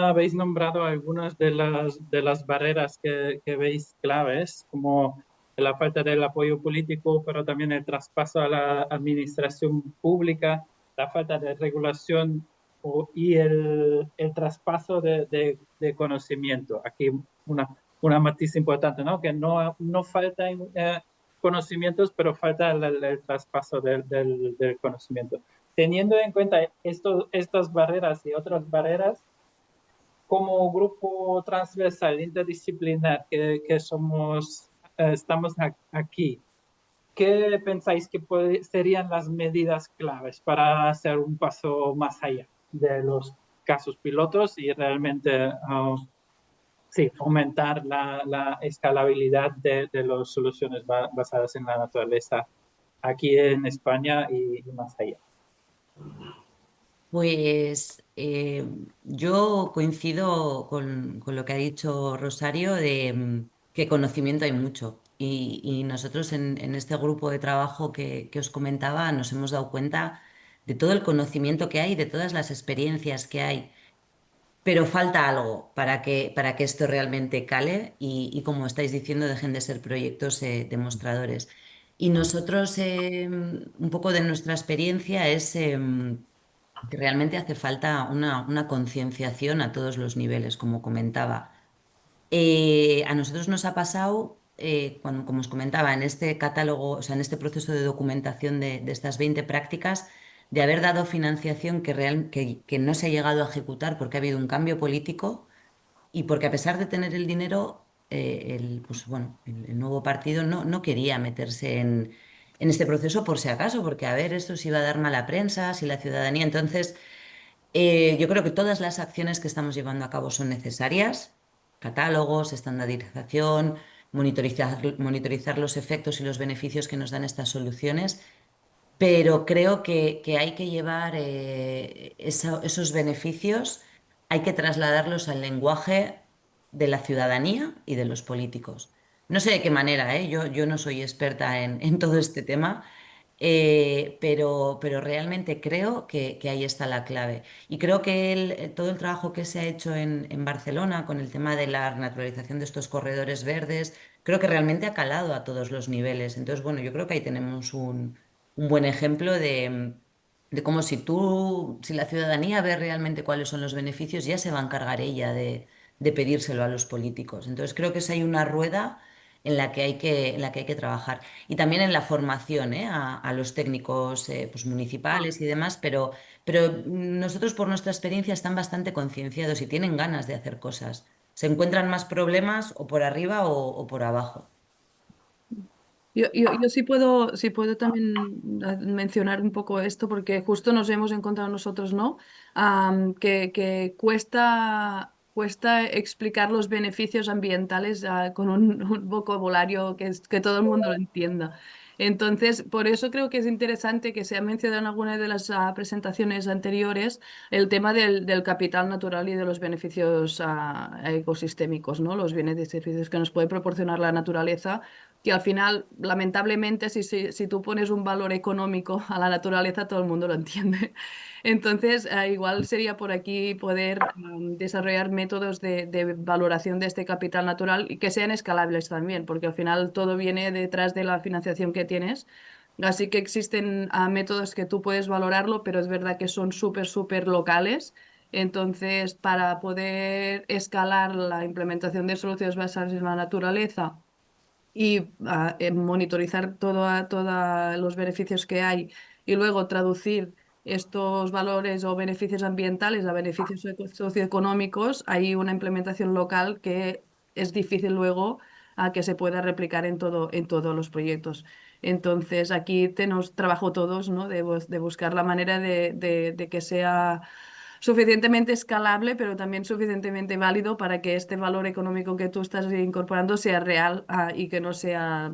habéis nombrado algunas de las barreras que veis claves, como la falta del apoyo político, pero también el traspaso a la administración pública, la falta de regulación y el traspaso de conocimiento. Aquí una matiz importante, ¿no? Que no faltan conocimientos, pero falta el traspaso del conocimiento. Teniendo en cuenta estas barreras y otras barreras, como grupo transversal, interdisciplinar que somos, estamos aquí, ¿qué pensáis que serían las medidas claves para hacer un paso más allá de los casos pilotos y realmente fomentar la escalabilidad de las soluciones basadas en la naturaleza aquí en España y más allá? Pues yo coincido con lo que ha dicho Rosario de que conocimiento hay mucho y nosotros en este grupo de trabajo que os comentaba nos hemos dado cuenta de todo el conocimiento que hay, de todas las experiencias que hay, pero falta algo para que esto realmente cale y como estáis diciendo, dejen de ser proyectos demostradores. Y nosotros, un poco de nuestra experiencia es que realmente hace falta una concienciación a todos los niveles, como comentaba. A nosotros nos ha pasado, como os comentaba, en este catálogo, o sea, en este proceso de documentación de estas 20 prácticas, de haber dado financiación que no se ha llegado a ejecutar porque ha habido un cambio político y porque a pesar de tener el dinero, el nuevo partido no quería meterse en este proceso por si acaso, porque a ver, esto se iba a dar mala prensa, si la ciudadanía. Entonces, yo creo que todas las acciones que estamos llevando a cabo son necesarias, catálogos, estandarización, monitorizar los efectos y los beneficios que nos dan estas soluciones, pero creo que hay que llevar esos beneficios, hay que trasladarlos al lenguaje de la ciudadanía y de los políticos. No sé de qué manera, ¿eh? Yo no soy experta en todo este tema, pero realmente creo que ahí está la clave. Y creo que todo el trabajo que se ha hecho en Barcelona con el tema de la naturalización de estos corredores verdes, creo que realmente ha calado a todos los niveles. Entonces, bueno, yo creo que ahí tenemos un buen ejemplo de cómo si la ciudadanía ve realmente cuáles son los beneficios, ya se va a encargar ella de pedírselo a los políticos. Entonces, creo que esa hay una rueda en la que hay que trabajar. Y también en la formación, ¿eh? A los técnicos pues, municipales y demás, pero nosotros por nuestra experiencia están bastante concienciados y tienen ganas de hacer cosas. Se encuentran más problemas o por arriba o por abajo. Yo sí puedo también mencionar un poco esto, porque justo nos hemos encontrado nosotros, ¿no? Que cuesta explicar los beneficios ambientales con un vocabulario que todo el mundo lo entienda. Entonces, por eso creo que es interesante que se ha mencionado en alguna de las presentaciones anteriores el tema del capital natural y de los beneficios ecosistémicos, ¿no? Los beneficios que nos puede proporcionar la naturaleza, que al final, lamentablemente, si tú pones un valor económico a la naturaleza, todo el mundo lo entiende. Entonces, igual sería por aquí poder desarrollar métodos de valoración de este capital natural y que sean escalables también, porque al final todo viene detrás de la financiación que tienes. Así que existen métodos que tú puedes valorarlo, pero es verdad que son súper locales. Entonces, para poder escalar la implementación de soluciones basadas en la naturaleza y monitorizar todos los beneficios que hay y luego traducir estos valores o beneficios ambientales a beneficios socioeconómicos, hay una implementación local que es difícil luego a que se pueda replicar en todos los proyectos. Entonces, aquí tenemos trabajo todos, ¿no? De buscar la manera de que sea suficientemente escalable, pero también suficientemente válido para que este valor económico que tú estás incorporando sea real, y que no sea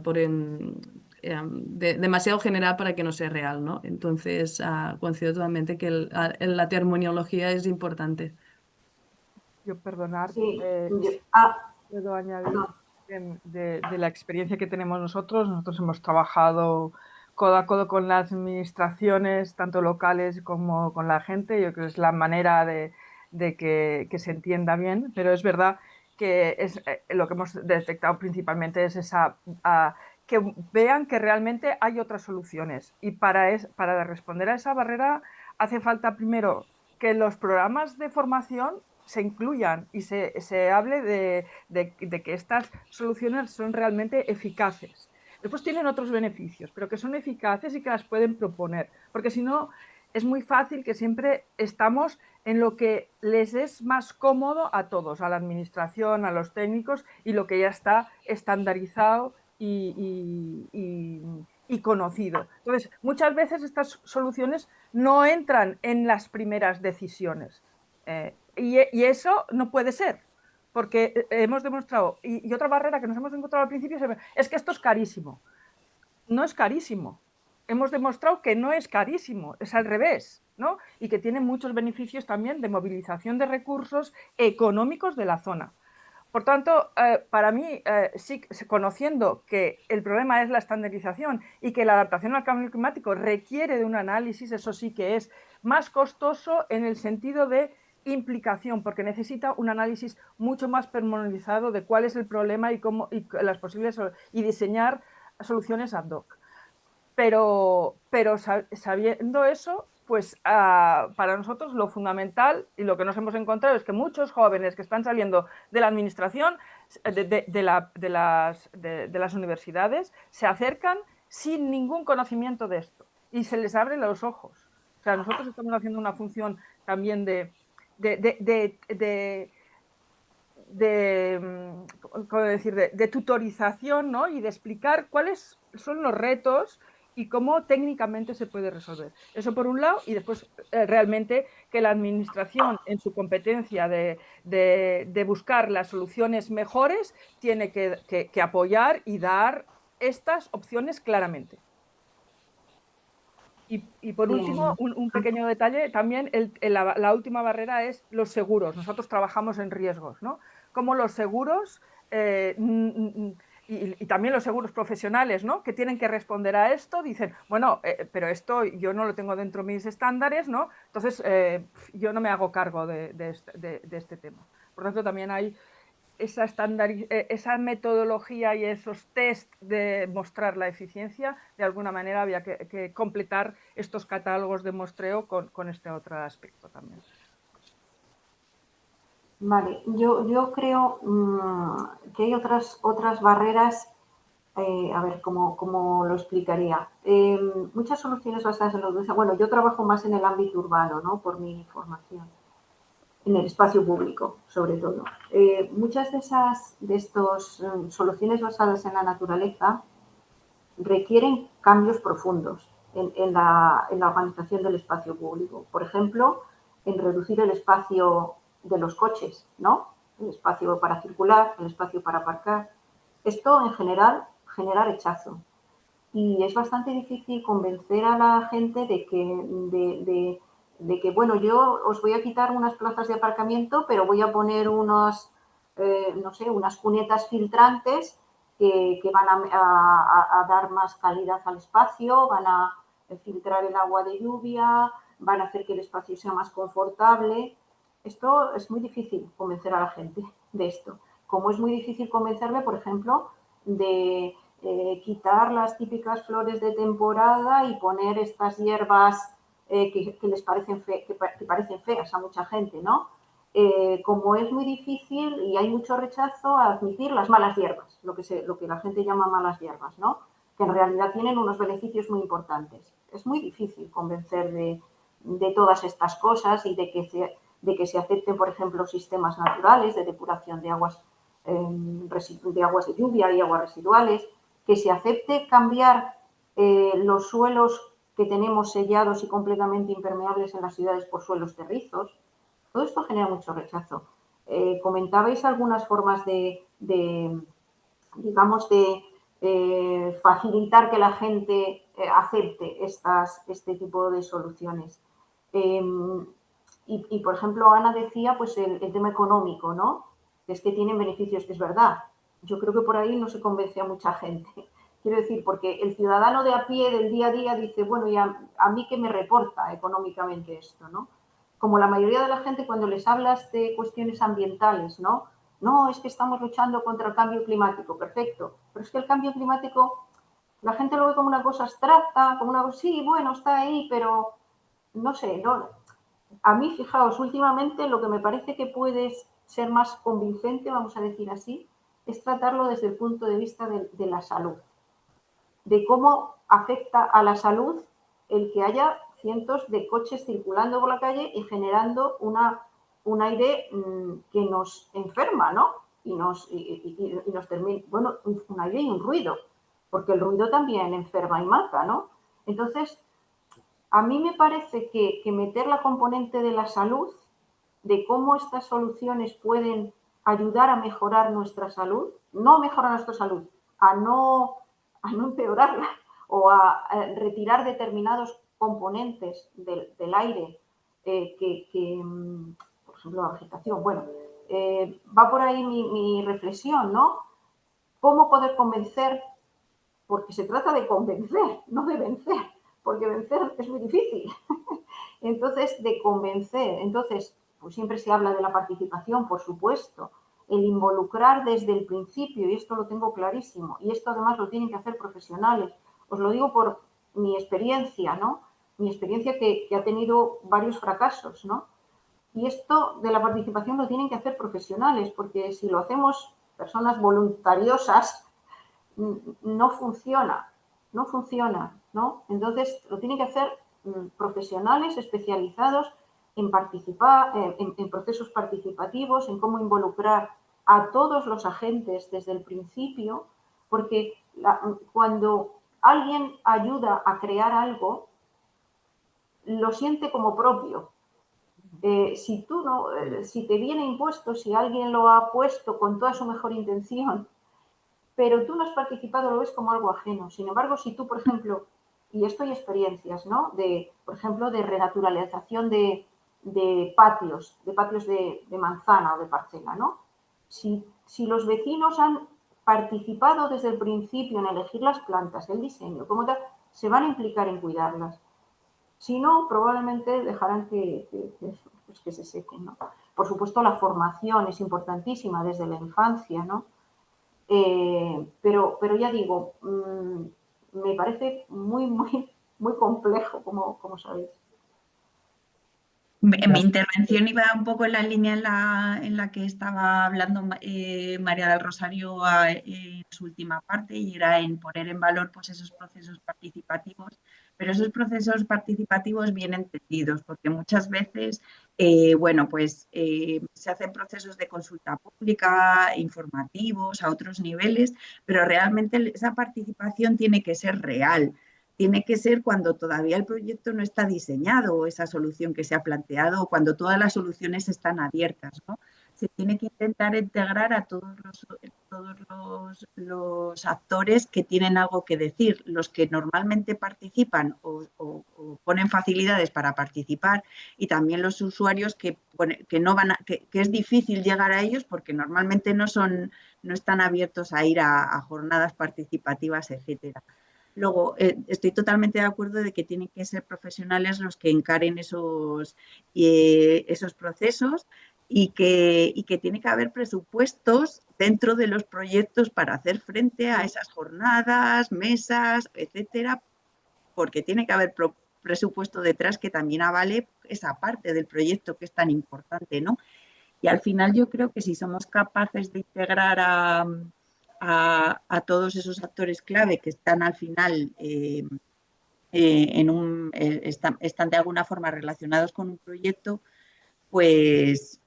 demasiado general para que no sea real, ¿no? Entonces, coincido totalmente que la terminología es importante. Yo, perdonar, Sí, puedo añadir perdón. de la experiencia que tenemos nosotros. Nosotros hemos trabajado codo a codo con las administraciones, tanto locales como con la gente. Yo creo que es la manera de que se entienda bien, pero es verdad que es, lo que hemos detectado principalmente es que vean que realmente hay otras soluciones. Y para responder a esa barrera hace falta primero que los programas de formación se incluyan y se hable de que estas soluciones son realmente eficaces. Después tienen otros beneficios, pero que son eficaces y que las pueden proponer, porque si no es muy fácil que siempre estamos en lo que les es más cómodo a todos, a la administración, a los técnicos, y lo que ya está estandarizado y conocido. Entonces, muchas veces estas soluciones no entran en las primeras decisiones. Y eso no puede ser, porque hemos demostrado, y otra barrera que nos hemos encontrado al principio es que esto es carísimo. No es carísimo. Hemos demostrado que no es carísimo, es al revés, ¿no? Y que tiene muchos beneficios también de movilización de recursos económicos de la zona. Por tanto, para mí, sí, conociendo que el problema es la estandarización y que la adaptación al cambio climático requiere de un análisis, eso sí que es más costoso en el sentido de implicación, porque necesita un análisis mucho más pormenorizado de cuál es el problema y las posibles, y diseñar soluciones ad hoc. Pero sabiendo eso, pues para nosotros lo fundamental y lo que nos hemos encontrado es que muchos jóvenes que están saliendo de la administración, de las universidades, se acercan sin ningún conocimiento de esto y se les abren los ojos. O sea, nosotros estamos haciendo una función también de tutorización, ¿no? Y de explicar cuáles son los retos y cómo técnicamente se puede resolver. Eso por un lado, y después realmente que la administración en su competencia de buscar las soluciones mejores tiene que apoyar y dar estas opciones claramente. Y por último, un pequeño detalle, también la última barrera es los seguros. Nosotros trabajamos en riesgos, ¿no? Como los seguros y también los seguros profesionales, ¿no? Que tienen que responder a esto, dicen, bueno, pero esto yo no lo tengo dentro de mis estándares, ¿no? Entonces, yo no me hago cargo de este tema. Por tanto, también hay esa metodología y esos test de mostrar la eficiencia, de alguna manera había que completar estos catálogos de muestreo con este otro aspecto también. Vale, yo creo que hay otras barreras, a ver, ¿cómo lo explicaría? Muchas soluciones basadas en la audiencia. Bueno, yo trabajo más en el ámbito urbano, ¿no? Por mi formación. En el espacio público, sobre todo. Muchas de estas soluciones basadas en la naturaleza requieren cambios profundos en la organización del espacio público. Por ejemplo, en reducir el espacio de los coches, ¿no? El espacio para circular, el espacio para aparcar. Esto, en general, genera rechazo. Y es bastante difícil convencer a la gente de que, bueno, yo os voy a quitar unas plazas de aparcamiento, pero voy a poner unas cunetas filtrantes que van a dar más calidad al espacio, van a filtrar el agua de lluvia, van a hacer que el espacio sea más confortable. Esto es muy difícil convencer a la gente de esto. Como es muy difícil convencerle, por ejemplo, de quitar las típicas flores de temporada y poner estas hierbas que les parecen feas a mucha gente, ¿no? Como es muy difícil y hay mucho rechazo a admitir las malas hierbas, lo que la gente llama malas hierbas, ¿no? Que en realidad tienen unos beneficios muy importantes. Es muy difícil convencer de todas estas cosas y de que se acepten, por ejemplo, sistemas naturales de depuración de aguas de lluvia y aguas residuales, que se acepte cambiar los suelos que tenemos sellados y completamente impermeables en las ciudades por suelos terrizos. Todo esto genera mucho rechazo. Comentabais algunas formas de facilitar que la gente acepte este tipo de soluciones. Y, por ejemplo, Ana decía pues el tema económico, ¿no? Es que tienen beneficios, que es verdad. Yo creo que por ahí no se convence a mucha gente. Quiero decir, porque el ciudadano de a pie del día a día dice, bueno, ¿y a mí qué me reporta económicamente esto, no? Como la mayoría de la gente cuando les hablas de cuestiones ambientales, ¿no? No, es que estamos luchando contra el cambio climático, perfecto. Pero es que el cambio climático, la gente lo ve como una cosa abstracta, como una cosa, sí, bueno, está ahí, pero no sé, no. A mí, fijaos, últimamente lo que me parece que puede ser más convincente, vamos a decir así, es tratarlo desde el punto de vista de la salud, de cómo afecta a la salud el que haya cientos de coches circulando por la calle y generando un aire que nos enferma, ¿no? Y nos termina, bueno, un aire y un ruido, porque el ruido también enferma y mata, ¿no? Entonces, a mí me parece que meter la componente de la salud, de cómo estas soluciones pueden ayudar a mejorar nuestra salud, no mejorar nuestra salud, a no empeorarla o a retirar determinados componentes del aire por ejemplo, la vegetación. Bueno, va por ahí mi reflexión, ¿no? ¿Cómo poder convencer? Porque se trata de convencer, no de vencer, porque vencer es muy difícil. Entonces, de convencer. Entonces, pues siempre se habla de la participación, por supuesto, el involucrar desde el principio, y esto lo tengo clarísimo, y esto además lo tienen que hacer profesionales. Os lo digo por mi experiencia, ¿no? Mi experiencia que ha tenido varios fracasos, ¿no? Y esto de la participación lo tienen que hacer profesionales, porque si lo hacemos personas voluntariosas, no funciona, ¿no? Entonces, lo tienen que hacer profesionales especializados en participar, en procesos participativos, en cómo involucrar a todos los agentes desde el principio, porque cuando alguien ayuda a crear algo, lo siente como propio. Si te viene impuesto, si alguien lo ha puesto con toda su mejor intención, pero tú no has participado, lo ves como algo ajeno. Sin embargo, si tú, por ejemplo, y esto hay experiencias, ¿no? Por ejemplo, de renaturalización de patios de manzana o de parcela, ¿no? Si los vecinos han participado desde el principio en elegir las plantas, el diseño, como tal, se van a implicar en cuidarlas. Si no, probablemente dejarán que se sequen, ¿no? Por supuesto, la formación es importantísima desde la infancia, ¿no? Pero ya digo, me parece muy complejo, como sabéis. Mi intervención iba un poco en la línea en la que estaba hablando María del Rosario en su última parte, y era en poner en valor pues, esos procesos participativos, pero esos procesos participativos bien entendidos, porque muchas veces se hacen procesos de consulta pública, informativos, a otros niveles, pero realmente esa participación tiene que ser real. Tiene que ser cuando todavía el proyecto no está diseñado o esa solución que se ha planteado o cuando todas las soluciones están abiertas, ¿no? Se tiene que intentar integrar a todos los actores que tienen algo que decir, los que normalmente participan o ponen facilidades para participar, y también los usuarios que es difícil llegar a ellos porque normalmente no están abiertos a ir a jornadas participativas, etcétera. Luego, estoy totalmente de acuerdo de que tienen que ser profesionales los que encaren esos procesos y que tiene que haber presupuestos dentro de los proyectos para hacer frente a esas jornadas, mesas, etcétera, porque tiene que haber presupuesto detrás que también avale esa parte del proyecto que es tan importante, ¿no? Y al final yo creo que si somos capaces de integrar a todos esos actores clave que están al final están de alguna forma relacionados con un proyecto, pues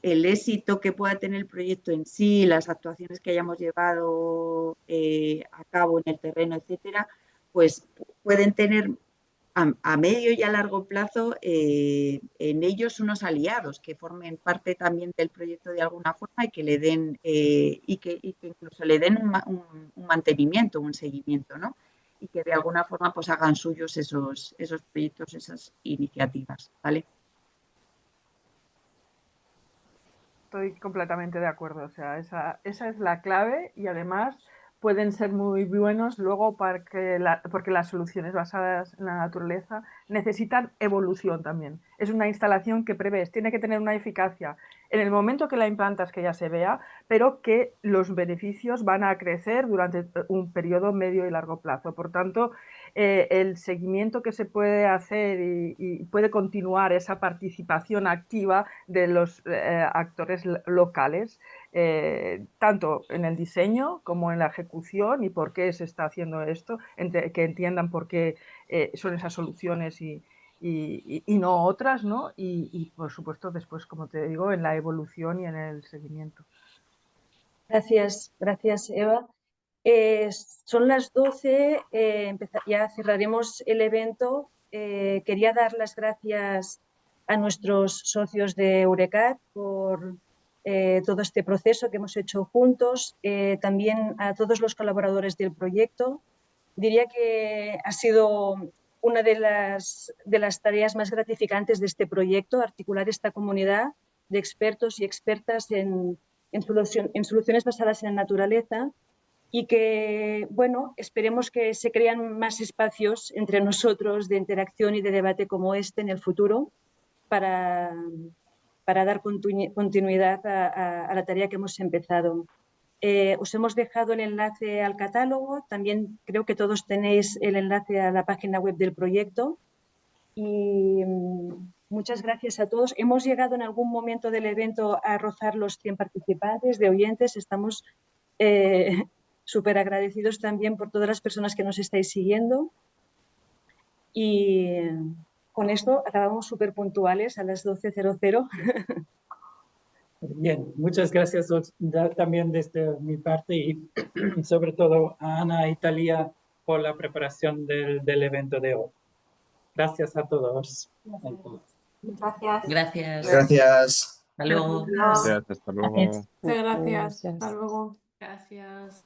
el éxito que pueda tener el proyecto en sí, las actuaciones que hayamos llevado a cabo en el terreno, etcétera, pues pueden tener a medio y a largo plazo en ellos unos aliados que formen parte también del proyecto de alguna forma y que le den y que incluso le den un mantenimiento, un seguimiento, ¿no? Y que de alguna forma pues hagan suyos esos proyectos, esas iniciativas, ¿vale? Estoy completamente de acuerdo, o sea, esa es la clave, y además pueden ser muy buenos luego porque las soluciones basadas en la naturaleza necesitan evolución también. Es una instalación que prevés, tiene que tener una eficacia en el momento que la implantas, que ya se vea, pero que los beneficios van a crecer durante un periodo medio y largo plazo. Por tanto, el seguimiento que se puede hacer y puede continuar esa participación activa de los actores locales, tanto en el diseño como en la ejecución, y por qué se está haciendo esto, que entiendan por qué son esas soluciones y no otras, ¿no? Y por supuesto después, como te digo, en la evolución y en el seguimiento. Gracias, Eva. Son las 12, ya cerraremos el evento. Quería dar las gracias a nuestros socios de Eurecat por todo este proceso que hemos hecho juntos, también a todos los colaboradores del proyecto. Diría que ha sido una de las tareas más gratificantes de este proyecto, articular esta comunidad de expertos y expertas en soluciones basadas en la naturaleza, y que, bueno, esperemos que se crean más espacios entre nosotros de interacción y de debate como este en el futuro para dar continuidad a la tarea que hemos empezado. Os hemos dejado el enlace al catálogo, también creo que todos tenéis el enlace a la página web del proyecto, y muchas gracias a todos. Hemos llegado en algún momento del evento a rozar los 100 participantes, de oyentes. Estamos súper agradecidos también por todas las personas que nos estáis siguiendo, y con esto acabamos súper puntuales a las 12:00. Bien, muchas gracias también desde mi parte, y sobre todo a Ana y Talia por la preparación del evento de hoy. Gracias a todos. Gracias. Gracias. Gracias. Hasta luego. Adiós. Gracias, hasta luego. Gracias. Muchas gracias. Gracias. Hasta luego. Gracias.